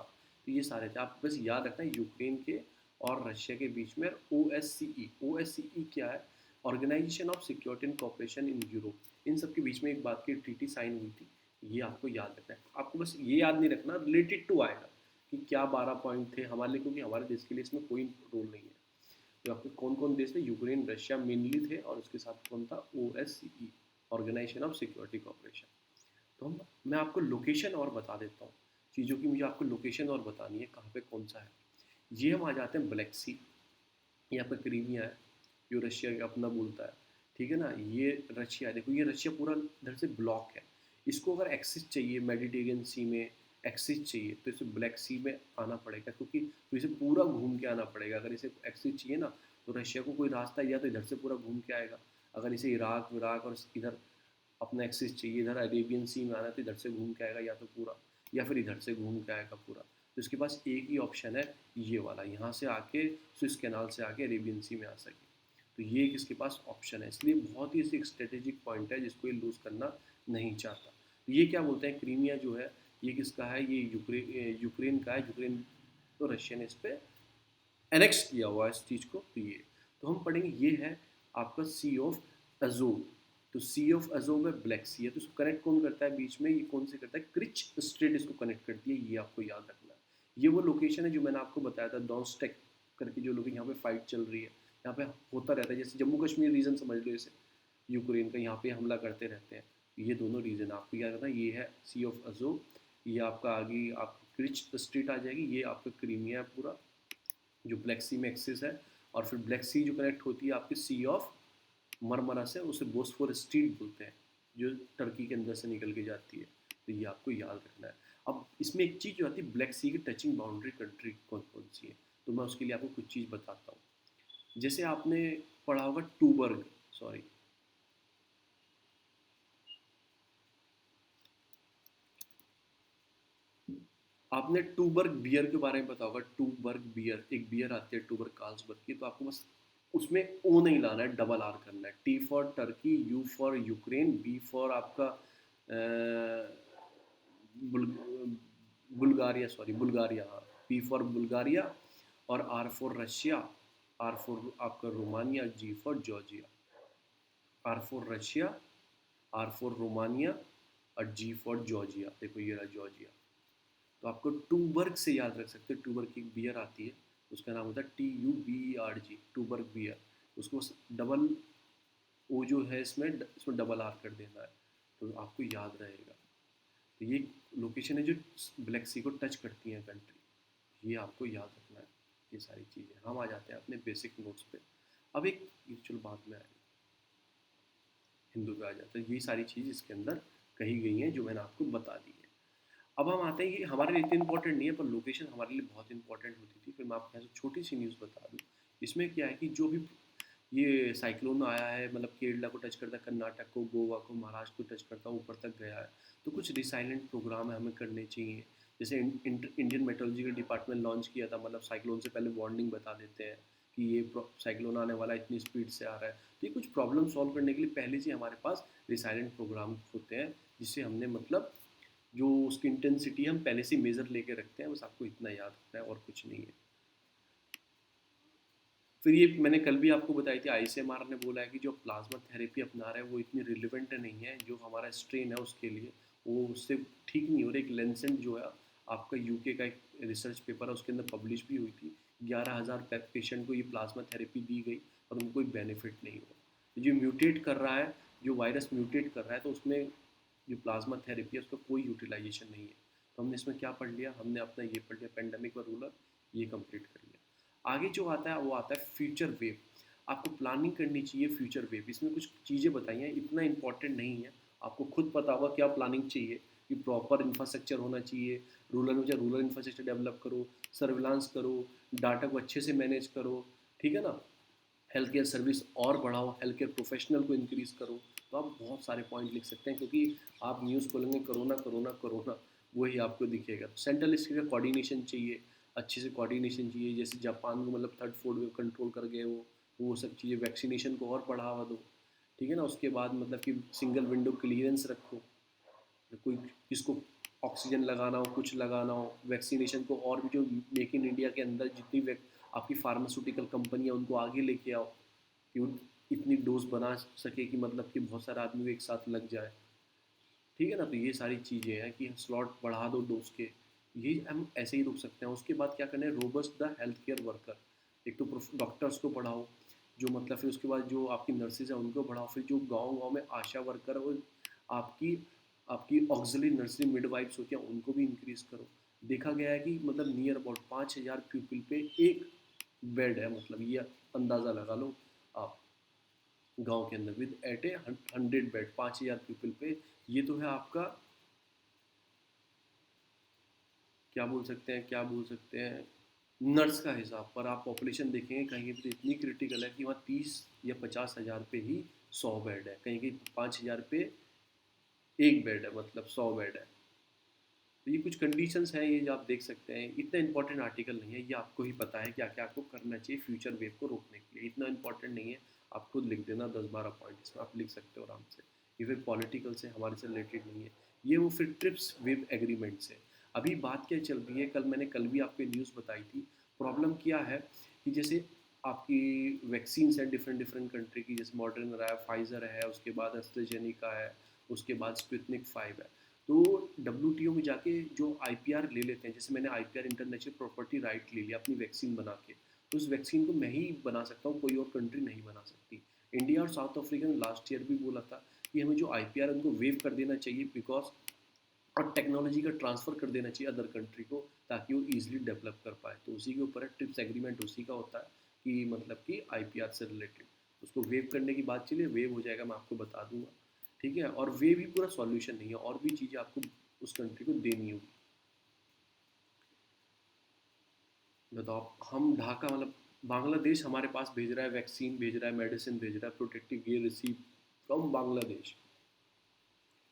तो ये सारे थे, आप बस याद रखना, यूक्रेन के और रशिया के बीच में। OSCE क्या है, organisation of security and cooperation in Europe. इन सब के बीच में एक बात की ट्रीटी साइन हुई थी, ये आपको याद रखना है। आपको बस ये याद नहीं रखना, रिलेटेड टू आएगा कि क्या 12 पॉइंट थे हमारे लिए, क्योंकि हमारे देश के लिए इसमें कोई रोल नहीं है। तो आपके कौन कौन देश थे, यूक्रेन रशिया मेनली थे, और उसके साथ कौन था, OSCE, organisation of security cooperation. तो मैं आपको लोकेशन और बता देता हूँ चीज़ों की, मुझे आपको लोकेशन और बतानी है कहाँ पे कौन सा है। ये हम आ जाते हैं ब्लैक सी, यहाँ पे क्रीमिया है जो रशिया का अपना बोलता है, ठीक है ना। ये रशिया, देखो ये रशिया पूरा इधर से ब्लॉक है। इसको अगर एक्सेस चाहिए मेडिटेरियन सी में, एक्सेस चाहिए तो इसे ब्लैक सी में आना पड़ेगा, क्योंकि तो इसे पूरा घूम के आना पड़ेगा। अगर इसे एक्सेस चाहिए ना तो रशिया को कोई रास्ता या तो इधर से पूरा घूम के आएगा, अगर इसे इराक विराक और इधर अपना एक्सेस चाहिए, इधर अरेबियन सी में आना तो इधर से घूम के आएगा या तो पूरा, या फिर इधर से घूम के आएगा पूरा। तो इसके पास एक ही ऑप्शन है ये वाला, यहाँ से आके स्विस कैनाल से आके अरेबियन सी में आ सके। तो ये एक इसके पास ऑप्शन है, इसलिए बहुत ही एक स्ट्रेटेजिक पॉइंट है जिसको ये लूज़ करना नहीं चाहता। तो ये क्या बोलते हैं, क्रीमिया जो है ये किसका है, ये यूक्रेन का है। यूक्रेन तो रशिया ने इस पर एनेक्स किया हुआ है इस चीज़ को। तो ये तो हम पढ़ेंगे, ये है आपका सी ऑफ अजोव। तो सी ऑफ अजोव में ब्लैक सी है, तो इसको कनेक्ट कौन करता है बीच में, ये कौन से करता है, क्रिच स्ट्रेट इसको कनेक्ट करती है, ये आपको याद रखना है। ये वो लोकेशन है जो मैंने आपको बताया था, डॉन्स्टेक करके जो लोग यहाँ पे फाइट चल रही है, यहाँ पे होता रहता है, जैसे जम्मू कश्मीर रीजन समझ लो इसे, यूक्रेन का यहाँ पे हमला करते रहते हैं। ये दोनों रीजन आपको याद रखना, ये है सी ऑफ अजोव, ये आपका आगे आप क्रिच स्ट्रीट आ जाएगी, ये आपका क्रीमिया पूरा जो ब्लैक सी में एक्सिस है। और फिर ब्लैक सी जो कनेक्ट होती है आपकी सी ऑफ मरमरा से, उसे बोस्फोर स्ट्रीट बोलते हैं, जो टर्की के अंदर से निकल के जाती है। तो ये आपको याद रखना है। अब इसमें एक चीज़ जो आती है, ब्लैक सी की टचिंग बाउंड्री कंट्री कौन कौन सी है, तो मैं उसके लिए आपको कुछ चीज़ बताता हूँ। जैसे आपने पढ़ा होगा टूबर्ग, सॉरी, आपने टूबर्ग बियर के बारे में पता होगा। टूबर्ग बियर, एक बियर आती है टूबर्ग कार्ल्सबर्ग की, तो आपको बस उसमें ओ नहीं लाना है, डबल आर करना है। T for Turkey, U for Ukraine, B for आपका बुल, बुल्गारिया, सॉरी बुल्गारिया, हाँ, पी फॉर बुल्गारिया, और R for Russia, R for आपका Romania, G for Georgia. R for Russia, R for Romania, और G for Georgia. देखो ये रहा Georgia. तो आपको टूबर्ग से याद रख सकते हो, टूबर्ग की बियर आती है, उसका नाम होता है TUBERG, टूबर्ग बियर। उसको बस डबल ओ जो है इसमें डबल आर कर देना है, तो आपको याद रहेगा। तो ये लोकेशन है जो ब्लैक सी को टच करती हैं कंट्री, ये आपको याद रखना है। ये सारी चीज़ें, हम आ जाते हैं अपने बेसिक नोट्स पे। अब एक ये चलो बाद में आएगा, हिंदू पे आ जाता है। ये सारी चीज़ इसके अंदर कही गई हैं जो मैंने आपको बता दी है। अब हम आते हैं, ये हमारे लिए इतनी इंपॉर्टेंट नहीं है पर लोकेशन हमारे लिए बहुत इंपॉर्टेंट होती थी। फिर मैं आपको ऐसे छोटी सी न्यूज़ बता दूँ। इसमें क्या है कि जो भी ये साइक्लोन आया है, मतलब केरला को टच करता है, कर्नाटक को, गोवा को, महाराष्ट्र को टच करता है, ऊपर तक गया है, तो कुछ रिसाइलेंट प्रोग्राम है हमें करने चाहिए। जैसे इंडियन मेट्रोलॉजिकल डिपार्टमेंट लॉन्च किया था, मतलब साइक्लोन से पहले वार्निंग बता देते हैं कि ये साइक्लोन आने वाला है, इतनी स्पीड से आ रहा है। तो ये कुछ प्रॉब्लम सॉल्व करने के लिए पहले से हमारे पास रिसाइलेंट प्रोग्राम होते हैं, जिससे हमने मतलब जो उसकी इंटेंसिटी हम पहले से मेज़र लेके रखते हैं। बस आपको इतना याद रखना है और कुछ नहीं है। फिर ये मैंने कल भी आपको बताई थी, ICMR ने बोला है कि जो प्लाज्मा थेरेपी अपना रहा है वो इतनी रिलेवेंट नहीं है, जो हमारा स्ट्रेन है उसके लिए वो उससे ठीक नहीं हो रहा। एक लेंसेंट जो है आपका UK का एक रिसर्च पेपर है, उसके अंदर पब्लिश भी हुई थी। 11,000 पेशेंट को ये प्लाज्मा थेरेपी दी गई और उनको कोई बेनिफिट नहीं हुआ। तो जो म्यूटेट कर रहा है, जो वायरस म्यूटेट कर रहा है, तो उसमें जो प्लाज्मा थेरेपी है उसका कोई यूटिलाइजेशन नहीं है। तो हमने इसमें क्या पढ़ लिया, हमने अपना ये पढ़ लिया पेंडेमिक और रूलर, ये कंप्लीट कर लिया। आगे जो आता है वो आता है फ्यूचर वेव। आपको प्लानिंग करनी चाहिए फ्यूचर वेव। इसमें कुछ चीज़ें बताई हैं, इतना इंपॉर्टेंट नहीं है, आपको खुद पता होगा क्या प्लानिंग चाहिए। कि प्रॉपर इंफ्रास्ट्रक्चर होना चाहिए, रूरल में चाहे रूरल इंफ्रास्ट्रक्चर डेवलप करो, सर्विलांस करो, डाटा को अच्छे से मैनेज करो, ठीक है ना। हेल्थ केयर सर्विस और बढ़ाओ, हेल्थ केयर प्रोफेशनल को इंक्रीज़ करो। तो आप बहुत सारे पॉइंट लिख सकते हैं, क्योंकि आप न्यूज़ खोलेंगे कोरोना कोरोना कोरोना, वही आपको दिखेगा। तो सेंट्रल इसके लिए कोऑर्डिनेशन चाहिए, अच्छे से कोऑर्डिनेशन चाहिए। जैसे जापान को मतलब थर्ड फोर्थ वेव कंट्रोल कर गए वो सब चीज़ें, वैक्सीनेशन को और बढ़ावा दो, ठीक है ना। उसके बाद मतलब कि सिंगल विंडो क्लियरेंस रखो, कोई किसको ऑक्सीजन लगाना हो, कुछ लगाना हो, वैक्सीनेशन को और भी जो मेक इन इंडिया के अंदर जितनी आपकी फार्मास्यूटिकल कंपनी है उनको आगे लेके आओ, कि वो इतनी डोज बना सके कि मतलब कि बहुत सारे आदमी को एक साथ लग जाए, ठीक है ना। तो ये सारी चीज़ें हैं कि स्लॉट बढ़ा दो डोज के, ये हम ऐसे ही रुक सकते हैं। उसके बाद क्या करना है, robust the health care worker. एक तो डॉक्टर्स को बढ़ाओ, जो मतलब फिर उसके बाद जो आपकी नर्सेज हैं उनको बढ़ाओ, फिर जो गांव गांव में आशा वर्कर है वो आपकी आपकी ऑक्सिलरी नर्सरी मिडवाइफ्स होती हैं उनको भी इंक्रीज करो। देखा गया है कि मतलब नियर अबाउट 5,000 पीपल पे एक बेड है, मतलब ये अंदाज़ा लगा लो आप गांव के अंदर with at a 100 bed 5,000 people पे। ये तो है आपका क्या बोल सकते हैं नर्स का हिसाब, पर आप पॉपुलेशन देखेंगे कहीं पे तो इतनी क्रिटिकल है कि वहाँ 30 या 50 हज़ार पे ही 100 बेड है, कहीं कहीं 5,000 पे एक बेड है, मतलब 100 बेड है। तो ये कुछ कंडीशंस हैं, ये जो आप देख सकते हैं। इतना इंपॉर्टेंट आर्टिकल नहीं है, ये आपको ही पता है क्या क्या आपको करना चाहिए फ्यूचर वेव को रोकने के लिए। इतना इंपॉर्टेंट नहीं है, आप खुद लिख देना 10-12 पॉइंट, इसमें आप लिख सकते हो आराम से। ये फिर पॉलिटिकल से हमारे से रिलेटेड नहीं है, ये वो फिर ट्रिप्स वेव एग्रीमेंट से। अभी बात क्या चल रही है, कल भी आपको न्यूज़ बताई थी। प्रॉब्लम क्या है कि जैसे आपकी वैक्सीन्स हैं डिफरेंट डिफरेंट कंट्री की, जैसे मॉडर्ना है, फाइजर है, उसके बाद एस्ट्राजेनेका है, उसके बाद स्पुतनिक 5 है। तो डब्ल्यू में जाके जो आईपीआर ले लेते हैं, जैसे मैंने आईपीआर इंटरनेशनल प्रॉपर्टी राइट ले लिया अपनी वैक्सीन बना के, तो उस वैक्सीन को मैं ही बना सकता हूँ, कोई और कंट्री नहीं बना सकती। इंडिया और साउथ अफ्रीका ने लास्ट ईयर भी बोला था कि हमें जो आईपीआर उनको वेव कर देना चाहिए, बिकॉज और टेक्नोलॉजी का ट्रांसफ़र कर देना चाहिए अदर कंट्री को, ताकि वो ईजिली डेवलप कर पाए। तो उसी के ऊपर है, ट्रिप्स एग्रीमेंट उसी का होता है कि मतलब कि आईपीआर से रिलेटेड उसको वेव करने की बात चलिए, वेव हो जाएगा, मैं आपको बता दूंगा। ठीक है, और वेव ही पूरा सॉल्यूशन नहीं है, और भी चीज़ें आपको उस कंट्री को देनी होगी। बताओ, हम ढाका मतलब बांग्लादेश हमारे पास भेज रहा है वैक्सीन, भेज रहा है मेडिसिन, भेज रहा है protective gear receive from Bangladesh.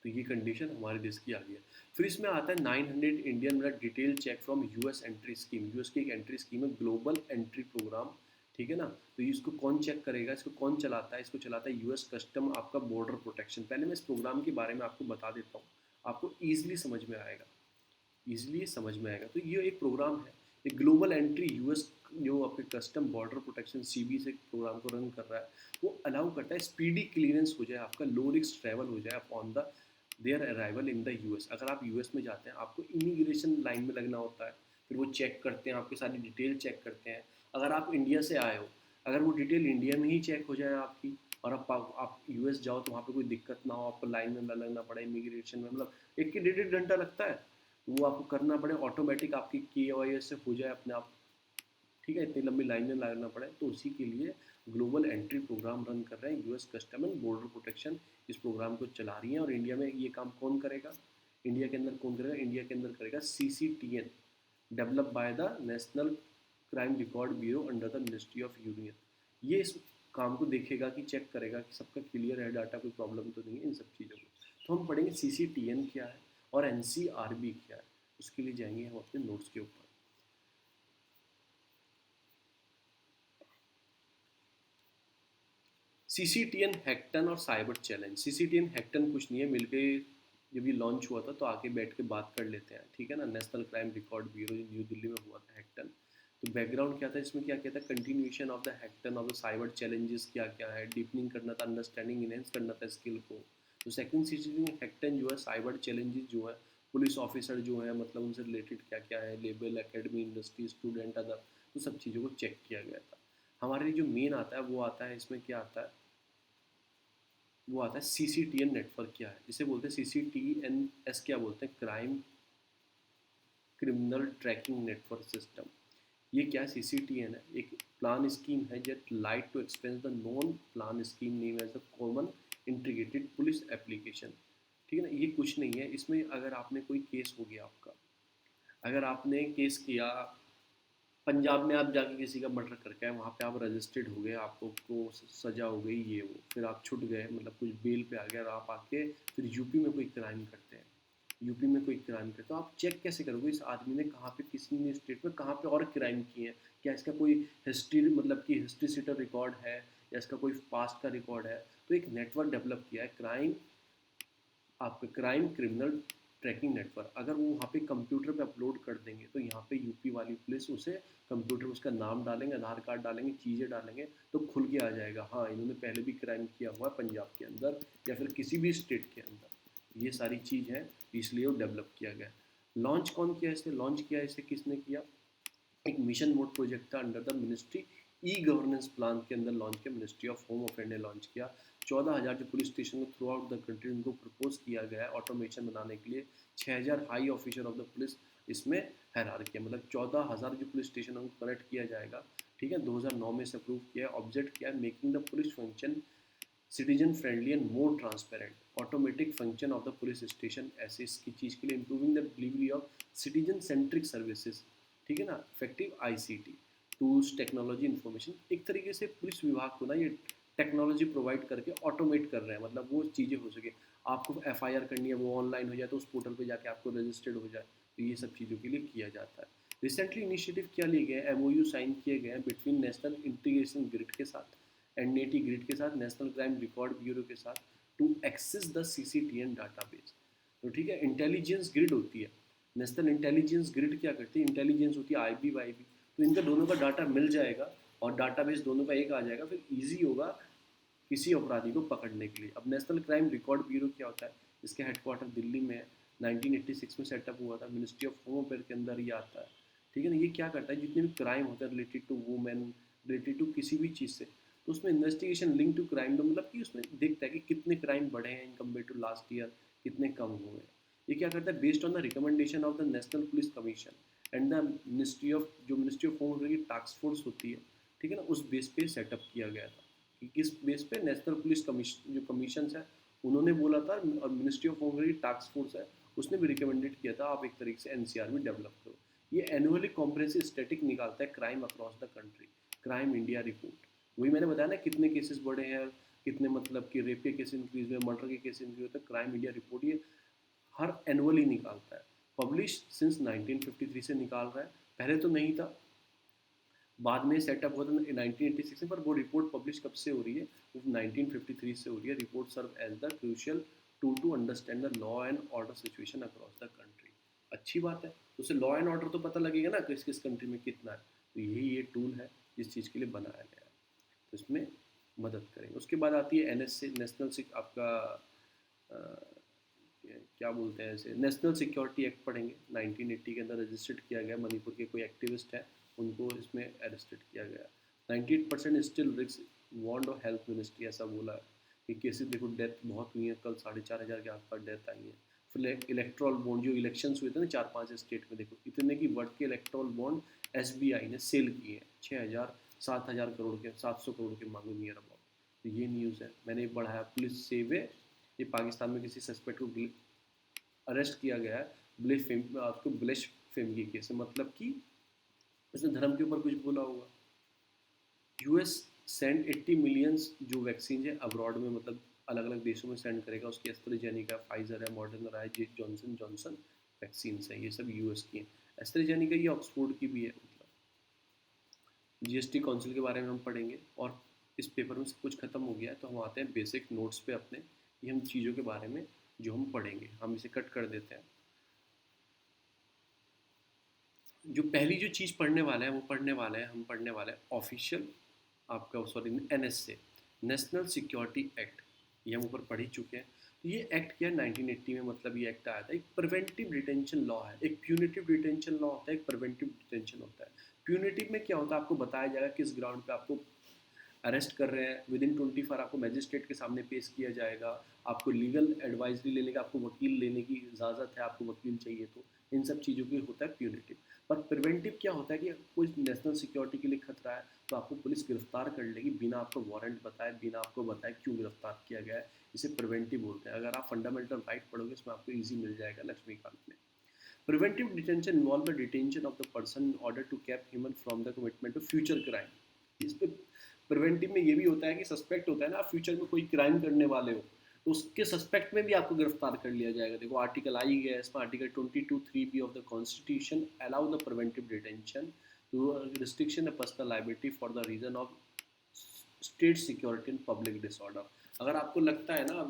तो ये कंडीशन हमारे देश की आ गई है। फिर इसमें आता है 900 इंडियन मतलब detail check from US entry scheme. US की एक एंट्री स्कीम है, ग्लोबल एंट्री प्रोग्राम। ठीक है ना, तो इसको कौन चेक करेगा, इसको कौन चलाता है, इसको चलाता है यूएस कस्टम, आपका बॉर्डर प्रोटेक्शन। पहले मैं इस प्रोग्राम के बारे में आपको बता देता हूँ, आपको ईजिली समझ में आएगा, ईजिली समझ में आएगा। तो ये एक प्रोग्राम है, एक ग्लोबल एंट्री यूएस जो आपके कस्टम बॉर्डर प्रोटेक्शन सीबी से प्रोग्राम को रन कर रहा है, वो अलाउ करता है स्पीडी क्लियरेंस हो जाए, आपका लो रिस्क ट्रैवल हो जाए upon the there arrival in the US. अगर आप यूएस में जाते हैं, आपको इमिग्रेशन लाइन में लगना होता है, फिर वो चेक करते हैं, आपकी सारी डिटेल चेक करते हैं। अगर आप इंडिया से आए हो, अगर वो डिटेल इंडिया में ही चेक हो जाए आपकी, और आप यूएस जाओ तो वहाँ पे कोई दिक्कत ना हो, आपको लाइन में ना लगना पड़े इमिग्रेशन में, मतलब 1 से 1.5 घंटा लगता है, वो आपको करना पड़े ऑटोमेटिक, आपकी KYC से हो जाए अपने आप। ठीक है, इतनी लंबी लाइन में लगना पड़े, तो उसी के लिए ग्लोबल एंट्री प्रोग्राम रन कर रहे हैं US custom and border protection, इस प्रोग्राम को चला रही हैं। और इंडिया में ये काम कौन करेगा, इंडिया के अंदर कौन करेगा, इंडिया के अंदर करेगा CCTN, develop by the national crime record bureau under the ministry of union. ये इस काम को देखेगा कि चेक करेगा कि सबका क्लियर है डाटा, कोई प्रॉब्लम तो नहीं है इन सब चीज़ों को। तो हम पढ़ेंगे CCTN क्या है और NCRB क्या है, उसके लिए जाएंगे हम अपने नोट्स के ऊपर। CCTN हैक्टन और साइबर चैलेंज। CCTN हैक्टन कुछ नहीं है, मिलके जब ये लॉन्च हुआ था तो आके बैठ के बात कर लेते हैं, ठीक है ना। National crime record bureau new Delhi में हुआ था हैक्टन। तो बैकग्राउंड क्या था इसमें, क्या क्या था, continuation of the हैक्टन of the cyber challenges क्या क्या है, डीपनिंग करना था, अंडरस्टैंडिंग इनहेंस करना था स्किल को। तो सेकंड CCTN हैक्टन जो है, साइबर चैलेंजेस जो है, पुलिस ऑफिसर जो है, मतलब उनसे रिलेटेड क्या क्या है, label, academy, industry, student, other, तो सब चीज़ों को चेक किया गया था। हमारे जो मेन आता है वो आता है, इसमें क्या आता है, वो आता है CCTN नेटवर्क क्या है, इसे बोलते हैं CCTNS, क्या बोलते हैं, crime criminal tracking network system. ये क्या है, CCTN है, एक प्लान स्कीम है jet light to expense the non plan scheme name as the common integrated police application. ठीक है ना, ये कुछ नहीं है, इसमें अगर आपने कोई केस हो गया आपका, अगर आपने केस किया पंजाब में, आप जाके किसी का मर्डर करके आए, वहाँ पे आप रजिस्टर्ड हो गए, आपको सजा हो गई ये वो, फिर आप छूट गए, मतलब कुछ बेल पे आ गया, और आप आके फिर यूपी में कोई क्राइम करते हैं, यूपी में कोई क्राइम करते, तो आप चेक कैसे करोगे इस आदमी ने कहाँ पे, किसी ने स्टेट में कहाँ पे और क्राइम किए हैं, क्या इसका कोई हिस्ट्री, मतलब कि हिस्ट्री सीटर रिकॉर्ड है, या इसका कोई पास्ट का रिकॉर्ड है। तो एक नेटवर्क डेवलप किया है, क्राइम, आपका क्राइम क्रिमिनल ट्रैकिंग नेटवर्क। अगर वो वहाँ पे कंप्यूटर पे अपलोड कर देंगे, तो यहाँ पे यूपी वाली पुलिस उसे कंप्यूटर में उसका नाम डालेंगे, आधार कार्ड डालेंगे, चीज़ें डालेंगे, तो खुल के आ जाएगा, हाँ इन्होंने पहले भी क्राइम किया हुआ है पंजाब के अंदर या फिर किसी भी स्टेट के अंदर। ये सारी चीज़ है, इसलिए वो डेवलप किया गया। लॉन्च कौन किया इसे, लॉन्च किया इसे किसने किया, एक मिशन मोड प्रोजेक्ट था under the ministry e governance plan के अंदर लॉन्च किया, मिनिस्ट्री ऑफ होम अफेयर ने लॉन्च किया। 14,000 जो पुलिस स्टेशन को थ्रू आउट द कंट्री उनको प्रपोज किया गया है ऑटोमेशन बनाने के लिए। 6,000 high officer of the police इसमें हायरार्की है, मतलब 14,000 जो पुलिस स्टेशन को कनेक्ट किया जाएगा। ठीक है, 2009 में से अप्रूव किया है। ऑब्जेक्ट किया है, making the police function citizen friendly and more transparent. Automatic function of the police station ऐसे इसकी चीज़ के लिए improving the delivery of citizen centric services. ठीक है ना, effective ICT tools technology information. एक तरीके से पुलिस विभाग को ना ये टेक्नोलॉजी प्रोवाइड करके ऑटोमेट कर रहे हैं, मतलब वो चीज़ें हो सके। आपको एफआईआर करनी है वो ऑनलाइन हो जाए तो उस पोर्टल पे जाके आपको रजिस्टर्ड हो जाए, तो ये सब चीज़ों के लिए किया जाता है। रिसेंटली इनिशिएटिव क्या लिए गए, एमओयू साइन किए गए हैं बिटवीन नेशनल इंटीग्रेशन ग्रिड के साथ, एनएटी ग्रिड के साथ, नेशनल क्राइम रिकॉर्ड ब्यूरो के साथ, टू एक्सेस द सीसीटीएन डाटाबेस। तो ठीक है, इंटेलिजेंस ग्रिड होती है, नेशनल इंटेलिजेंस ग्रिड क्या करती है, इंटेलिजेंस होती है आईबी वाईबी, तो इनका दोनों का डाटा मिल जाएगा और डाटाबेस दोनों का एक आ जाएगा, फिर इजी होगा किसी अपराधी को पकड़ने के लिए। अब नेशनल क्राइम रिकॉर्ड ब्यूरो क्या होता है, इसके हेडक्वार्टर दिल्ली में है, 1986 में सेटअप हुआ था, मिनिस्ट्री ऑफ होम अफेयर के अंदर ये आता है। ठीक है ना, ये क्या करता है, जितने भी क्राइम होता है related to women, related to किसी भी चीज़ से, तो उसमें इन्वेस्टिगेशन लिंक टू क्राइम, तो मतलब कि उसमें देखता है कि कितने क्राइम बढ़े हैं in compare to last year, कितने कम हुए हैं। ये क्या करता है, based on the recommendation of the national police commission and the ministry of, जो मिनिस्ट्री ऑफ होम अफेयर की टास्क फोर्स होती है, ठीक है ना, उस बेस पे सेटअप किया गया था। कि किस बेस पे, नेशनल पुलिस कमीशन जो कमीशन है उन्होंने बोला था, और मिनिस्ट्री ऑफ होम अफेयर की टास्क फोर्स है उसने भी रिकमेंडेड किया था आप एक तरीके से एनसीआर में डेवलप करो। ये एनुअली कॉम्प्रिहेंसिव स्टैटिक निकालता है crime across the country, crime India report. वही मैंने बताया ना कितने केसेस बढ़े हैं, कितने मतलब कि रेप के केस इंक्रीज हुए, मर्डर के केस इंक्रीज होते हैं, क्राइम इंडिया रिपोर्ट ये हर एनुअली निकालता है। पब्लिश सिंस 1953 से निकाल रहा है, पहले तो नहीं था, बाद में सेटअप हुआ था 1986 में, पर वो रिपोर्ट पब्लिश कब से हो रही है, वो 1953 से हो रही है। Report serve as the crucial to to understand the law and order situation across the country. अच्छी बात है, तो उसे लॉ एंड ऑर्डर तो पता लगेगा ना किस किस कंट्री में कितना है, तो यही ये टूल है जिस चीज़ के लिए बनाया गया है, तो इसमें मदद करेंगे। उसके बाद आती है एनएसए, नेशनल आपका क्या बोलते हैं इसे, नेशनल सिक्योरिटी एक्ट पढ़ेंगे, 1980 के अंदर रजिस्टर्ड किया गया, मणिपुर के कोई एक्टिविस्ट है उनको इसमें अरेस्टेड किया गया। 98% स्टिल रिस्क वार्ड और हेल्थ मिनिस्ट्री ऐसा बोला है कि केसेस देखो डेथ बहुत हुई है, कल 4,500 के आसपास डेथ आई है। फिर इलेक्ट्रल बॉन्ड जो इलेक्शंस हुए थे ना 4-5 स्टेट में, देखो इतने की बढ़ के इलेक्ट्रल बॉन्ड एसबीआई ने सेल किए हैं, 6,000 7,000 करोड़ के, 700 करोड़ के मांगो नियर अबाउट। तो ये न्यूज़ है, मैंने बढ़ाया पुलिस सेव है, ये पाकिस्तान में किसी सस्पेक्ट को अरेस्ट किया गया है ब्लिश फेम, आपको ब्लिश फेम की केस है, मतलब कि उसने धर्म के ऊपर कुछ बोला होगा। यूएस सेंड 80 मिलियंस जो वैक्सीन है अब्रॉड में, मतलब अलग अलग देशों में सेंड करेगा, उसकी एस्ट्राजेनिका, फाइजर है, मॉडर्ना है, जे जॉनसन जॉनसन वैक्सीन है, ये सब यूएस की हैं। एस्ट्राजेनिका ये ऑक्सफोर्ड की भी है। मतलब जीएसटी काउंसिल के बारे में हम पढ़ेंगे, और इस पेपर में सब कुछ खत्म हो गया है, तो हम आते हैं बेसिक नोट्स पे अपने, ये हम चीज़ों के बारे में जो हम पढ़ेंगे, हम इसे कट कर देते हैं। जो पहली जो चीज़ पढ़ने वाले हैं वो पढ़ने वाले हैं, हम पढ़ने वाले हैं ऑफिशियल आपका, sorry, NSA, national security act, ये हम ऊपर पढ़ ही चुके हैं। तो ये एक्ट क्या है, 1980 में, मतलब ये एक्ट आया था, एक प्रिवेंटिव डिटेंशन लॉ है, एक प्यूनिटिव डिटेंशन लॉ होता है, एक प्रिवेंटिव डिटेंशन होता है। प्यूनिटिव में क्या होता है, आपको बताया जाएगा किस ग्राउंड पे आपको अरेस्ट कर रहे हैं, विद इन 24 आपको मजिस्ट्रेट के सामने पेश किया जाएगा, आपको लीगल एडवाइजरी लेने का, आपको वकील लेने की इजाज़त है, आपको वकील चाहिए तो, इन सब चीज़ों की होता है प्यूनिटिव। पर प्रिवेंटिव क्या होता है कि कोई नेशनल सिक्योरिटी के लिए खतरा है तो आपको पुलिस गिरफ्तार कर लेगी बिना आपको वारंट बताए, बिना आपको बताए क्यों गिरफ्तार किया गया है, इसे प्रिवेंटिव बोलते हैं। अगर आप फंडामेंटल राइट पढ़ोगे इसमें आपको ईजी मिल जाएगा लक्ष्मीकांत में। Preventive detention involve the detention of the person in order to cap human from the commitment of future crime. इस पे प्रिवेंटिव में ये भी होता है कि सस्पेक्ट होता है ना, आप फ्यूचर में कोई क्राइम करने वाले हो तो उसके सस्पेक्ट में भी आपको गिरफ्तार कर लिया जाएगा। देखो आर्टिकल आई गया है इसमें, article 22(3)(b) of the constitution allow the preventive detention to restriction of personal liability for the reason of state security and public disorder. अगर आपको लगता है ना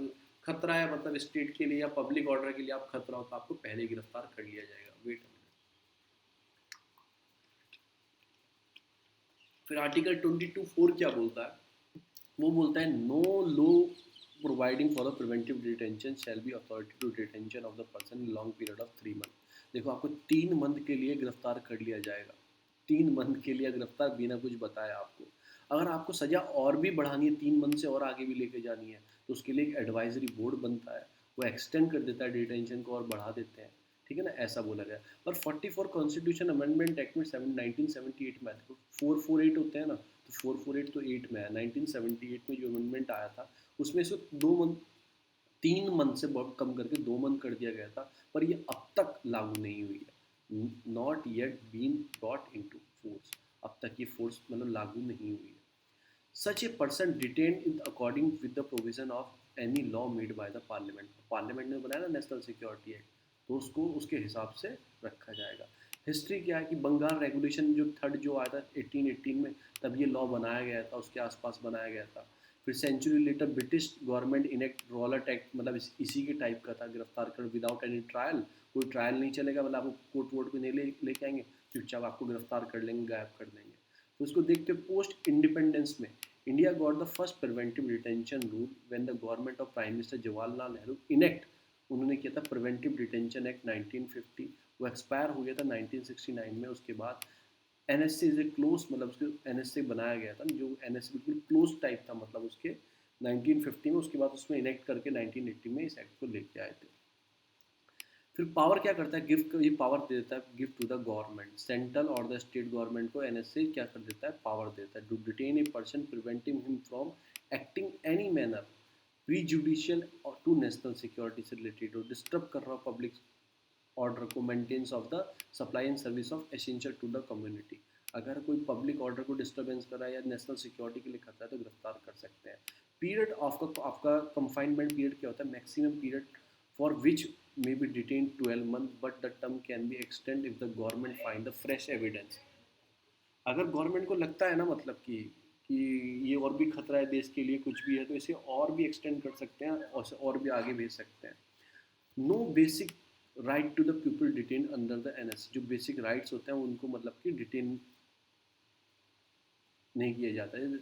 खतरा है, मतलब स्टेट के लिए या पब्लिक ऑर्डर के लिए आप खतरा हो, तो आपको पहले ही गिरफ्तार कर लिया जाएगा। वेट, फिर आर्टिकल 22(4) क्या बोलता है, वो बोलता है no law providing for the preventive detention shall be authority to detention of the person in long period of 3 month. देखो आपको 3 मंथ के लिए गिरफ्तार कर लिया जाएगा, 3 मंथ के लिए गिरफ्तार बिना कुछ बताया आपको। अगर आपको सज़ा और भी बढ़ानी है, 3 मंथ से और आगे भी लेके जानी है, तो उसके लिए एक एडवाइजरी बोर्ड बनता है, वो एक्सटेंड कर देता है डिटेंशन को और बढ़ा देते हैं, ठीक है ना, ऐसा बोला गया। और 44 कॉन्स्टिट्यूशन अमेंडमेंट एक्ट में 1978 में आया था, 448 होते हैं ना, तो 448 तो 8 में है, 1978 में जो अमेंडमेंट आया था उसमें इसको 2 मंथ, 3 मंथ से बहुत कम करके 2 मंथ कर दिया गया था, पर ये अब तक लागू नहीं हुई है, not yet been brought into force, अब तक ये फोर्स मतलब लागू नहीं हुई है। Such a person detained in according with the provision of any law made by the parliament, parliament ने बनाया ना नेशनल सिक्योरिटी एक्ट, तो उसको उसके हिसाब से रखा जाएगा। हिस्ट्री क्या है कि बंगाल रेगुलेशन जो थर्ड जो आया था 1818 में, तब ये लॉ बनाया गया था, उसके आसपास बनाया गया था। फिर century later British government enact Rowlatt act, मतलब इसी के टाइप का था, गिरफ्तार कर विदाउट एनी ट्रायल, कोई ट्रायल नहीं चलेगा, मतलब आपको कोर्ट वोर्ट में नहीं लेके आएंगे, चुपचाप आपको गिरफ्तार कर लेंगे, गायब कर देंगे। तो उसको देखते पोस्ट इंडिपेंडेंस में India got the first preventive detention rule when the government of prime minister Jawaharlal Nehru enact, उन्होंने किया था प्रिवेंटिव डिटेंशन एक्ट 1950, वो एक्सपायर हो गया था 1969 में। उसके बाद एनएससी इज ए क्लोज, मतलब उसके एनएससी बनाया गया था, जो एनएससी बिल्कुल क्लोज टाइप था, मतलब उसके 1950 में, उसके बाद उसमें इनेक्ट करके 1980 में इस एक्ट को लेके आए थे। फिर पावर क्या करता है, गिफ्ट ये पावर दे देता है gift to the government, central और द स्टेट गवर्नमेंट को एनएसए क्या कर देता है, पावर देता है to detain a person preventing him from acting any manner prejudicial और टू नेशनल सिक्योरिटी से रिलेटेड हो, डिस्टर्ब कर रहा हो पब्लिक ऑर्डर को, maintenance of the supply and service of essential to the community. अगर कोई पब्लिक ऑर्डर को डिस्टर्बेंस कर रहा है या नेशनल सिक्योरिटी के लिए खतरा है तो गिरफ्तार कर सकते हैं। पीरियड आपका कंफाइनमेंट पीरियड क्या होता है, maximum period for which may be detained 12 months, but the term can be extended if the government find the fresh evidence। अगर गवर्नमेंट को लगता है ना, मतलब कि ये और भी खतरा है देश के लिए, कुछ भी है, तो इसे और भी एक्सटेंड कर सकते हैं और भी आगे भेज सकते हैं। No basic right to the people detain under the NS, जो बेसिक राइट्स होते हैं उनको मतलब कि डिटेन नहीं किया जाता है।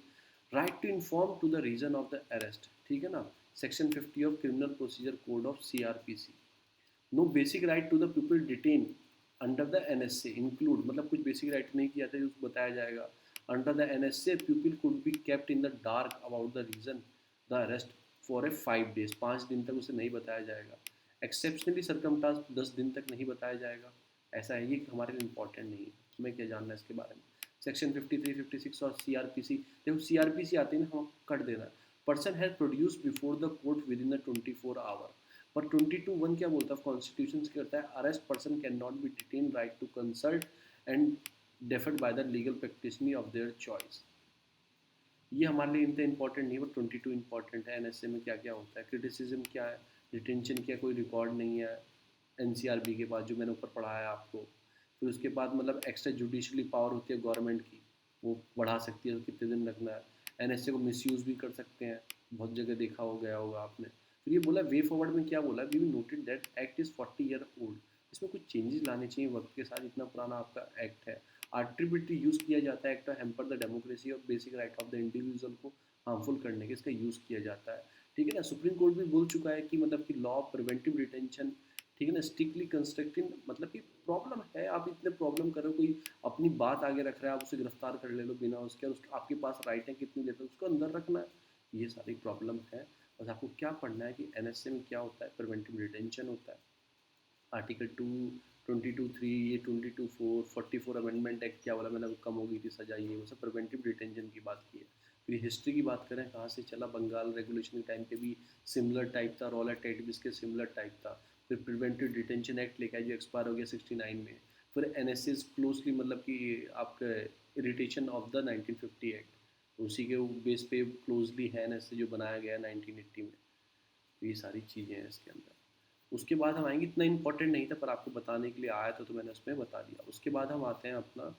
Right to inform to the reason of the arrest, ठीक है ना, section 50 of criminal procedure code of CrPC. No basic right to the people detain under the NSA include, मतलब कुछ बेसिक राइट नहीं किया था जो बताया जाएगा। Under the NSA people could be kept in the dark about the reason the arrest for a 5 days, 5 दिन तक उसे नहीं बताया जाएगा। एक्सेप्शनली सरकमस्टांस 10 दिन तक नहीं बताया जाएगा। ऐसा है, ये हमारे लिए इंपॉर्टेंट नहीं है, हमें क्या जानना है इसके बारे में। सेक्शन 53, 56 और सीआरपीसी, देखो सीआरपीसी आती है ना, हम कट देना, person has produce before the court within the 24 hour. पर 22(1) क्या बोलता है कॉन्स्टिट्यूशन कहता है, arrest person can not be detain right to consult and defended by the legal practitioner of their choice. ये हमारे लिए इतना इंपॉर्टेंट नहीं है, बट 22 इंपॉर्टेंट है। एनएसए में क्या क्या होता है, क्रिटिसिज्म क्या है, डिटेंशन क्या, कोई रिकॉर्ड नहीं है एनसीआरबी के पास, जो मैंने ऊपर पढ़ाया आपको। फिर उसके बाद मतलब एक्स्ट्रा जुडिशली पावर होती है गवर्नमेंट की, वो बढ़ा सकती है तो कितने दिन रखना है। एनएसए को मिसयूज़ भी कर सकते हैं, बहुत जगह देखा हो गया होगा आपने। फिर ये बोला वे फॉरवर्ड में क्या बोला, we we noted that act is 40 year old, इसमें कुछ चेंजेस लाने चाहिए वक्त के साथ, इतना पुराना आपका एक्ट है। आर्टिफिशियली यूज़ किया जाता है एक्ट हैम्पर द डेमोक्रेसी और basic right of the individual को हार्मफुल करने के इसका यूज़ किया जाता है, ठीक है ना। सुप्रीम कोर्ट भी बोल चुका है कि मतलब कि लॉ प्रिवेंटिव डिटेंशन, ठीक है ना, स्ट्रिक्टली कंस्ट्रक्टिंग, मतलब कि प्रॉब्लम है, आप इतने प्रॉब्लम करो, कोई अपनी बात आगे रख रहा है, आप उसे गिरफ्तार कर ले लो बिना उसके, और आपके पास राइट है कितनी देर तक उसको अंदर रखना है, ये सारी प्रॉब्लम है। बस आपको क्या पढ़ना है कि एनएसए में क्या होता है, प्रिवेंटिव डिटेंशन होता है। आर्टिकल 22(3), ये 22(4), 44 अमेंडमेंट एक्ट क्या बोला मैंने, कम हो गई थी सजा, ये वो सब प्रिवेंटिव डिटेंशन की बात की है। फिर हिस्ट्री की बात करें कहाँ से चला, बंगाल रेगुलेशन के टाइम पे भी सिमिलर टाइप था, रॉलेट एक्ट भी इसके सिमिलर टाइप था। फिर प्रिवेंटिव डिटेंशन एक्ट लेके आया जो एक्सपायर हो गया 69 में। फिर एनएसएस क्लोजली मतलब कि आपका इरिटेशन ऑफ द 1950 एक्ट, उसी के बेस पे क्लोजली है एनएसए जो बनाया गया 1980 में। तो ये सारी चीज़ें हैं इसके अंदर। उसके बाद हम आएंगे, इतना इंपॉर्टेंट नहीं था पर आपको बताने के लिए आया था तो मैंने उसमें बता दिया। उसके बाद हम आते हैं अपना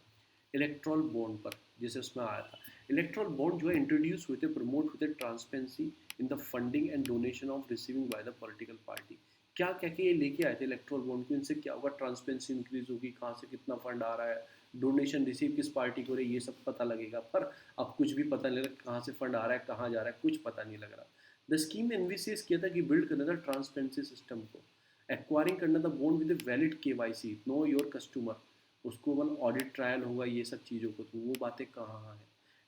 इलेक्ट्रल बॉन्ड पर, जैसे उसमें आया था। इलेक्ट्रल बॉन्ड जो है इंट्रोड्यूस हुए थे, प्रमोट हुए थे transparency in the funding and donation of receiving by the political party. क्या क्या के ये लेके आए थे इलेक्ट्रल बॉन्ड को, इनसे क्या होगा, ट्रांसपेरेंसी इंक्रीज होगी, कहाँ से कितना फंड आ रहा है, डोनेशन रिसीव किस पार्टी को रही, ये सब पता लगेगा। पर अब कुछ भी पता नहीं लग रहा, कहाँ से फंड आ रहा है, कहाँ जा रहा है, कुछ पता नहीं लग रहा। द स्कीम ने एनवीसीएस किया था कि बिल्ड करना था ट्रांसपेरेंसी सिस्टम को, एक्वायरिंग करना था bond with valid KYC, know your customer, उसको मतलब ऑडिट ट्रायल होगा ये सब चीज़ों को, तो वो बातें कहाँ हैं।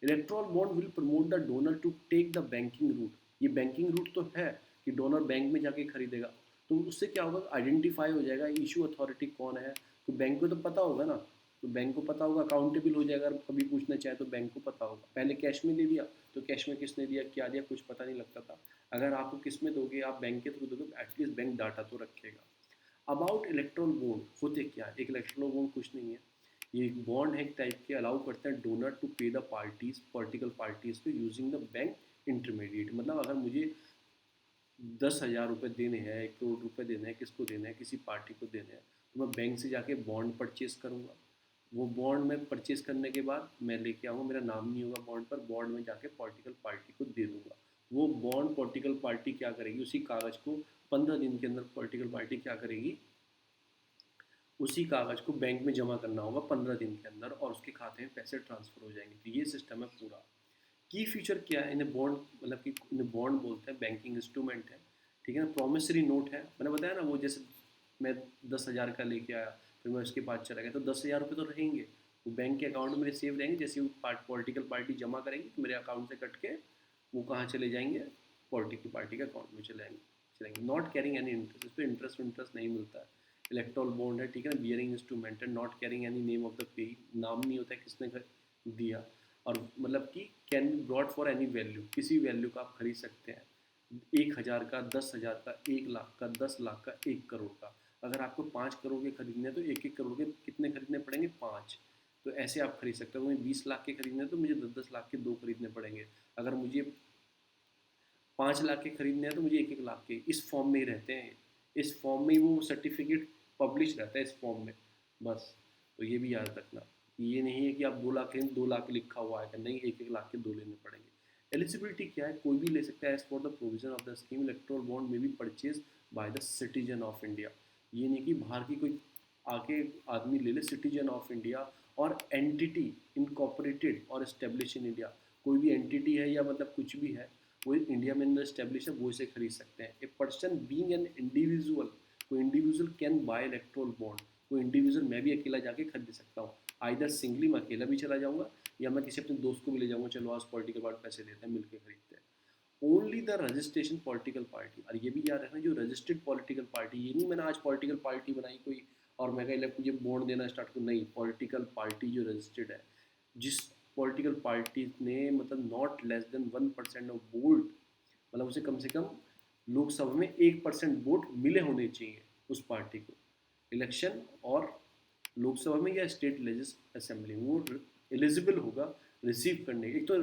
Electoral bond will promote the donor to take the banking route. ये बैंकिंग रूट तो है कि डोनर बैंक में जाके खरीदेगा, तो उससे क्या होगा, आइडेंटिफाई हो जाएगा इशू अथॉरिटी कौन है, तो बैंक को तो पता होगा ना, तो बैंक को पता होगा, अकाउंटेबल हो जाएगा, अगर कभी पूछना चाहे तो बैंक को पता होगा। पहले कैश में दे दिया तो कैश में किसने दिया क्या दिया कुछ पता नहीं लगता था, अगर आपको किस में दोगे, आप बैंक के थ्रू दोगे, एटलीस्ट बैंक डाटा तो रखेगा। अबाउट इलेक्ट्रॉल बॉन्ड होते क्या है, एक इलेक्ट्रॉल बॉन्ड कुछ नहीं है, ये एक बॉन्ड है एक टाइप के, अलाउ करते हैं डोनर टू पे द पार्टीज पॉलिटिकल पार्टीज पे यूजिंग द बैंक इंटरमीडिएट। मतलब अगर मुझे 10,000 रुपये देने हैं, 1 करोड़ रुपये देने हैं, किसको देने हैं, किसी पार्टी को देने हैं, तो मैं बैंक से जाके बॉन्ड परचेज करूँगा। वो बॉन्ड में परचेज करने के बाद मैं लेके आऊँगा, मेरा नाम नहीं होगा बॉन्ड पर, बॉन्ड में जाके पॉलिटिकल पार्टी को दे दूँगा। वो बॉन्ड पॉलिटिकल पार्टी क्या करेगी, उसी कागज़ को 15 दिन के अंदर पॉलिटिकल पार्टी क्या करेगी, उसी कागज़ को बैंक में जमा करना होगा 15 दिन के अंदर, और उसके खाते में पैसे ट्रांसफ़र हो जाएंगे। तो ये सिस्टम है पूरा। की फीचर क्या है, इन्हें बॉन्ड मतलब कि इन्हें बॉन्ड बोलते हैं, बैंकिंग इंस्ट्रूमेंट है, ठीक है ना, प्रॉमिसरी नोट है, मैंने बताया ना, वो जैसे मैं 10,000 का लेके आया, फिर मैं उसके बाद चला गया, तो 10,000 रुपये तो रहेंगे, वो बैंक के अकाउंट में मेरे सेव रहेंगे, जैसे वो पॉलिटिकल पार्टी जमा करेंगे तो मेरे अकाउंट से कट के वो कहाँ चले जाएंगे, पॉलिटिकल पार्टी के अकाउंट में चलेंगे नॉट कैरिंग एनी इंटरेस्ट, इस पर इंटरेस्ट इंटरेस्ट नहीं मिलता है। इलेक्ट्रॉल बॉन्ड है, ठीक है ना, बियरिंग इंस्ट्रूमेंट है, not carrying any name of the pay, नाम नहीं होता है किसने दिया, और मतलब कि can be bought for any value, किसी वैल्यू का आप खरीद सकते हैं, 1,000 का, 10,000 का, 1 लाख का, 10 लाख का, 1 करोड़ का। अगर आपको 5 करोड़ के खरीदने हैं तो 1-1 करोड़ के कितने खरीदने पड़ेंगे, 5। तो ऐसे आप खरीद सकते हो, मुझे 20 लाख के खरीदने हैं तो मुझे 10-10 लाख के 2 खरीदने पड़ेंगे। अगर मुझे 5 लाख के खरीदने हैं तो मुझे 1-1 लाख के, इस फॉर्म में ही रहते हैं, इस फॉर्म में ही वो सर्टिफिकेट पब्लिश रहता है, इस फॉर्म में, बस। तो ये भी याद रखना, ये नहीं है कि आप 2 लाख के 2 लाख लिखा हुआ है, नहीं, 1-1 लाख के 2 लेने पड़ेंगे। एलिजिबिलिटी क्या है, कोई भी ले सकता है, as for the provision of the scheme electoral bond में be purchase by the citizen of India. ये नहीं कि बाहर की कोई आके आदमी ले ले, सिटीजन ऑफ इंडिया और एंटिटी इनकॉपरेटेड और एस्टेब्लिश इन इंडिया, कोई भी एंटिटी है या मतलब कुछ भी है वो इंडिया में अंदर स्टैब्लिश है, वो इसे खरीद सकते हैं। A person being an individual, कोई individual can buy electoral bond, कोई इंडिविजुअल मैं भी अकेला जाके खरीद सकता हूँ, आइदर सिंगली मैं अकेला भी चला जाऊँगा, या मैं किसी अपने दोस्त को भी ले जाऊँगा, चलो आज पॉलिटिकल पार्टी पैसे देते हैं, मिलकर खरीदते हैं। Only the registration political party, और ये भी याद रखना, जो रजिस्टर्ड पॉलिटिकल पार्टी, ये नहीं मैंने आज पॉलिटिकल पार्टी बनाई कोई और मैं कहा मुझे बॉन्ड देना स्टार्ट करूँ, नहीं, पॉलिटिकल पार्टी जो रजिस्टर्ड है, जिस पॉलिटिकल पार्टी ने मतलब not less than 1% of vote, मतलब उसे कम से कम लोकसभा में 1% वोट मिले होने चाहिए उस पार्टी को, इलेक्शन और लोकसभा में या स्टेट असेंबली में वो एलिजिबल होगा रिसीव करने। एक तो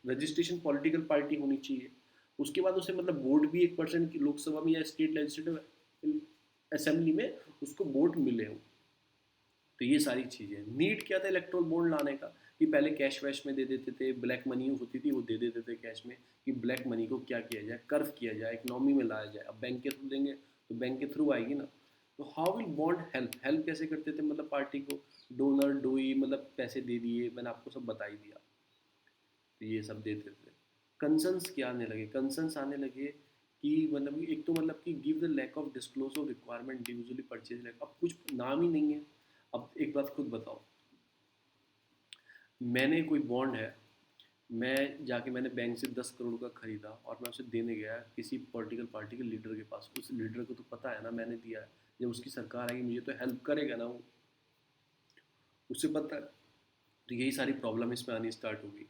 रजिस्ट्रेशन पॉलिटिकल पार्टी होनी चाहिए, उसके बाद उसे मतलब वोट भी 1% की लोकसभा में या स्टेट लेजिस्लेटिव असेंबली में उसको वोट मिले हो। तो ये सारी चीज़ें, नीड क्या था इलेक्ट्रोल बॉन्ड लाने का, कि पहले कैश वैश में दे देते थे, ब्लैक मनी होती थी वो दे देते थे कैश में, कि ब्लैक मनी को क्या किया जाए, कर्व किया जाए, इकोनॉमी में लाया जाए। अब बैंक के थ्रू देंगे तो बैंक के थ्रू आएगी ना। तो how will bond help, help कैसे करते थे, मतलब पार्टी को, डोनर डोई मतलब पैसे दे दिए, मैंने आपको सब बता ही दिया, तो ये सब देते थे। कंसर्न्स क्या आने लगे, कंसर्न्स आने लगे कि मतलब एक तो मतलब कि give the lack of disclose of requirement individually purchase lack, अब कुछ नाम ही नहीं है। अब एक बात खुद बताओ, मैंने कोई बॉन्ड है, मैं जाके मैंने बैंक से 10 करोड़ का खरीदा और मैं उसे देने गया किसी पॉलिटिकल पार्टी के लीडर के पास, उस लीडर को तो पता है ना मैंने दिया है, जब उसकी सरकार आएगी मुझे तो हेल्प करेगा ना वो, उसे पता है। तो यही सारी प्रॉब्लम इसमें आनी स्टार्ट होगी,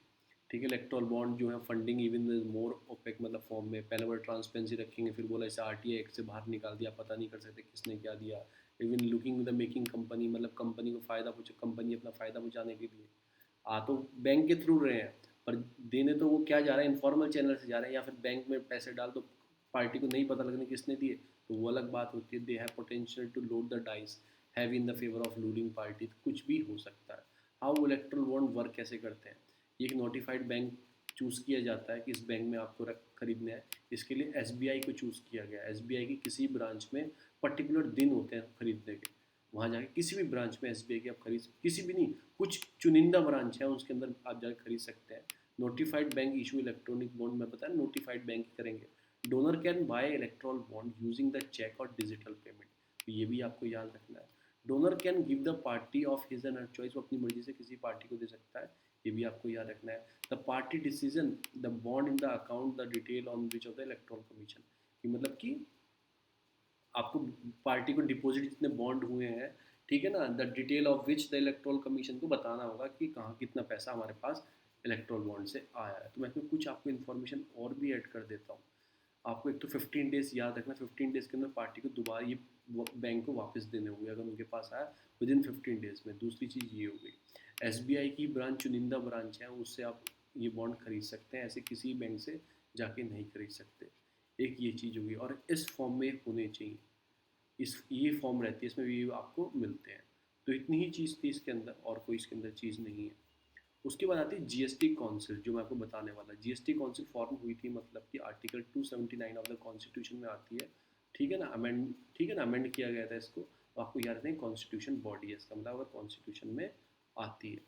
ठीक है। इलेक्ट्रॉल बॉन्ड जो है फंडिंग इवन मोर ओपेक मतलब फॉर्म में, पहले बार ट्रांसपेरेंसी रखेंगे, फिर बोला इसे आरटीआई एक्ट से बाहर निकाल दिया, पता नहीं कर सकते किसने क्या दिया। Even looking the making company, मतलब कंपनी को फ़ायदा पहुँचा, कंपनी अपना फ़ायदा पहुँचाने के लिए आ तो बैंक के थ्रू रहे हैं, पर देने तो वो क्या जा रहे हैं, इनफॉर्मल चैनल से जा रहे हैं, या फिर बैंक में पैसे डाल तो पार्टी को नहीं पता लगने किसने दिए, तो वो अलग बात होती है। They have potential to load the dice have in the favour of ruling party, तो कुछ भी हो सकता है। हाउ इलेक्ट्रल बॉन्ड वर्क कैसे करते हैं, एक नोटिफाइड बैंक चूज़ किया जाता है कि इस बैंक में आपको खरीदना है, इसके लिए एसबीआई को चूज़ किया गया है। एसबीआई की किसी ब्रांच में पर्टिकुलर दिन होते हैं खरीदने के, वहाँ जाके किसी भी ब्रांच में एसबीआई की आप खरीद, किसी भी नहीं, कुछ चुनिंदा ब्रांच है उसके अंदर आप जाकर खरीद सकते हैं। Notified bank issue electronic bond, मैं बताया नोटिफाइड बैंक करेंगे। Donor can buy electoral bond using the cheque और डिजिटल पेमेंट, तो ये भी आपको याद रखना है। Donor can give the party of his and her choice, वो अपनी मर्जी से किसी पार्टी को दे सकता है, ये भी आपको याद रखना है। The party decision the bond in the account the detail on which of the erectile commission, कि मतलब कि आपको पार्टी को डिपॉजिट जितने बॉन्ड हुए हैं, ठीक है ना, the detail of which the erectile commission को बताना होगा कि कहाँ कितना पैसा हमारे पास इलेक्ट्रल बॉन्ड से आया है। तो मैं इसमें कुछ आपको इन्फॉर्मेशन और भी ऐड कर देता हूँ। आपको एक तो 15 डेज याद रखना, 15 डेज के अंदर पार्टी को दोबारा ये बैंक को वापस देने होंगे अगर उनके पास आया विद इन 15 डेज में। दूसरी चीज़ ये हो गई, SBI की ब्रांच चुनिंदा ब्रांच है, उससे आप ये बॉन्ड खरीद सकते हैं, ऐसे किसी बैंक से जाके नहीं खरीद सकते। एक ये चीज़ होगी, और इस फॉर्म में होने चाहिए, इस ये फॉर्म रहती है, इसमें भी आपको मिलते हैं। तो इतनी ही चीज़ थी इसके अंदर, और कोई इसके अंदर चीज़ नहीं है। उसके बाद आती है जीएसटी काउंसिल, जो मैं आपको बताने वाला। जीएसटी काउंसिल फॉर्म हुई थी, मतलब कि आर्टिकल 279 ऑफ द कॉन्स्टिट्यूशन में आती है, ठीक है ना, अमेंड, ठीक है ना, अमेंड किया गया था इसको। तो आपको याद रखना कॉन्स्टिट्यूशन बॉडी है, इसका मतलब अगर कॉन्स्टिट्यूशन में आती है।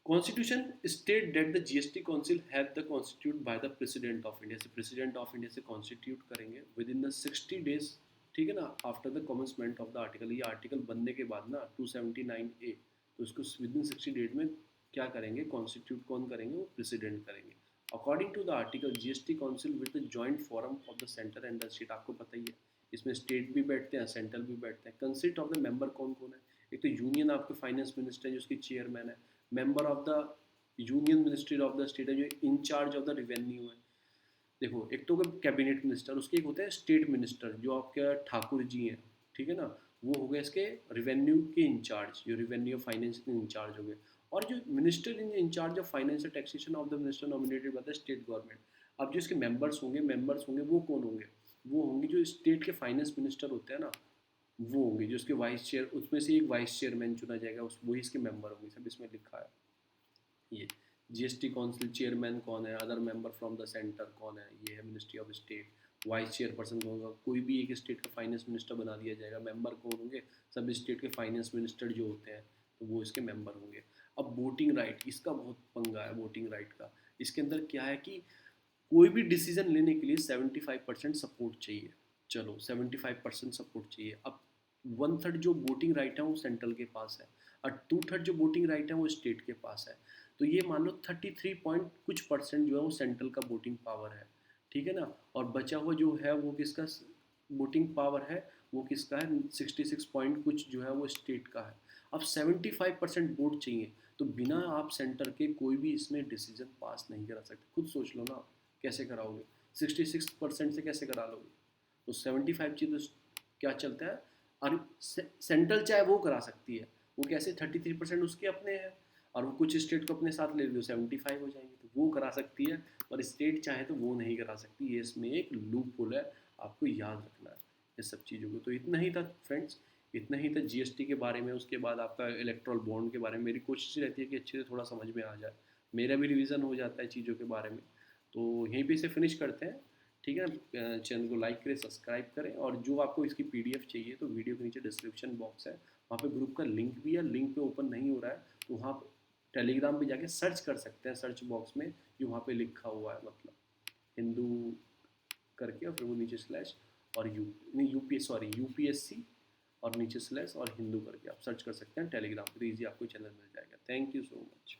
Constitution state that the GST council have the constitute by the president of India, से प्रेसिडेंट ऑफ इंडिया से कॉन्स्टिट्यूट करेंगे विद इन द 60 डेज, ठीक है ना, after the commencement of the article. ये आर्टिकल बनने के बाद ना 279A, तो इसको विद इन 60 डेज में क्या करेंगे, कॉन्स्टिट्यूट कौन करेंगे, वो प्रेसिडेंट करेंगे। According to the article GST council with the joint forum of the centre and the state, आपको पता ही है इसमें स्टेट भी बैठते हैं, सेंट्रल भी बैठते हैं। कंसिस्ट ऑफ द मेंबर कौन कौन है, एक तो यूनियन आपके फाइनेंस मिनिस्टर है जो उसकी चेयरमैन है, member of the union ministry of the state है जो इंचार्ज ऑफ द रेवेन्यू है। देखो, एक तो कैबिनेट मिनिस्टर, उसके एक होते हैं स्टेट मिनिस्टर जो आपके ठाकुर जी हैं, ठीक है ना, वो हो गए इसके रेवेन्यू के इंचार्ज, जो रेवेन्यू फाइनेंस के इंचार्ज हो गए। और जो minister in incharge of finance and taxation of the minister nominated by the state government. अब जो इसके मेंबर्स होंगे वो कौन होंगे, वो होंगे जो स्टेट के फाइनेंस मिनिस्टर होते हैं ना, वो होंगे जो इसके वाइस चेयर, उसमें से एक वाइस चेयरमैन चुना जाएगा, उस वही इसके मेंबर होंगे, सब इसमें लिखा है। ये जीएसटी काउंसिल चेयरमैन कौन है, other member from the centre कौन है, ये है ministry of state. Vice chairperson कौन होगा, कोई भी एक स्टेट का फाइनेंस मिनिस्टर बना दिया जाएगा। मेंबर कौन होंगे, सब स्टेट के फाइनेंस मिनिस्टर जो होते हैं, तो वो इसके मेंबर होंगे। अब वोटिंग राइट, इसका बहुत पंगा है वोटिंग राइट का। इसके अंदर क्या है कि कोई भी डिसीजन लेने के लिए 75% सपोर्ट चाहिए। चलो 75% सपोर्ट चाहिए। अब 1/3 जो वोटिंग राइट है वो सेंट्रल के पास है, और 2/3 जो वोटिंग राइट है वो स्टेट के पास है। तो ये मान लो 33 पॉइंट कुछ परसेंट जो है वो सेंट्रल का वोटिंग पावर है, ठीक है ना, और बचा हुआ जो है वो किसका वोटिंग पावर है, वो किसका है, 66 पॉइंट कुछ जो है वो स्टेट का है। अब 75% वोट चाहिए, तो बिना आप सेंटर के कोई भी इसमें डिसीजन पास नहीं करा सकते। खुद सोच लो ना, कैसे कराओगे, 66% से कैसे करा लोगे। तो 75 चीज तो क्या चलता है, और सेंट्रल चाहे वो करा सकती है, वो कैसे 33% उसके अपने हैं, और वो कुछ स्टेट को अपने साथ ले लो 75 हो जाएंगे, तो वो करा सकती है, और स्टेट चाहे तो वो नहीं करा सकती। ये इसमें एक लूप होल है, आपको याद रखना है ये सब चीज़ों को। तो इतना ही था फ्रेंड्स, इतना ही था जीएसटी के बारे में। उसके बाद आपका इलेक्ट्रल बॉन्ड के बारे में मेरी कोशिश रहती है कि अच्छे से थोड़ा समझ में आ जाए, मेरा भी रिवीजन हो जाता है चीज़ों के बारे में। तो यहीं पे इसे फिनिश करते हैं, ठीक है। चैनल को लाइक करें, सब्सक्राइब करें, और जो आपको इसकी पीडीएफ चाहिए तो वीडियो के नीचे डिस्क्रिप्शन बॉक्स है, वहाँ पे ग्रुप का लिंक भी है। लिंक पे ओपन नहीं हो रहा है तो वहाँ टेलीग्राम पे जाके सर्च कर सकते हैं, सर्च बॉक्स में जो वहाँ पे लिखा हुआ है, मतलब हिंदू करके, और फिर वो नीचे स्लैश और नहीं यूपीएससी और नीचे स्लैश और हिंदू करके आप सर्च कर सकते हैं टेलीग्राम पर, ईजी आपको चैनल मिल जाएगा। Thank you so much.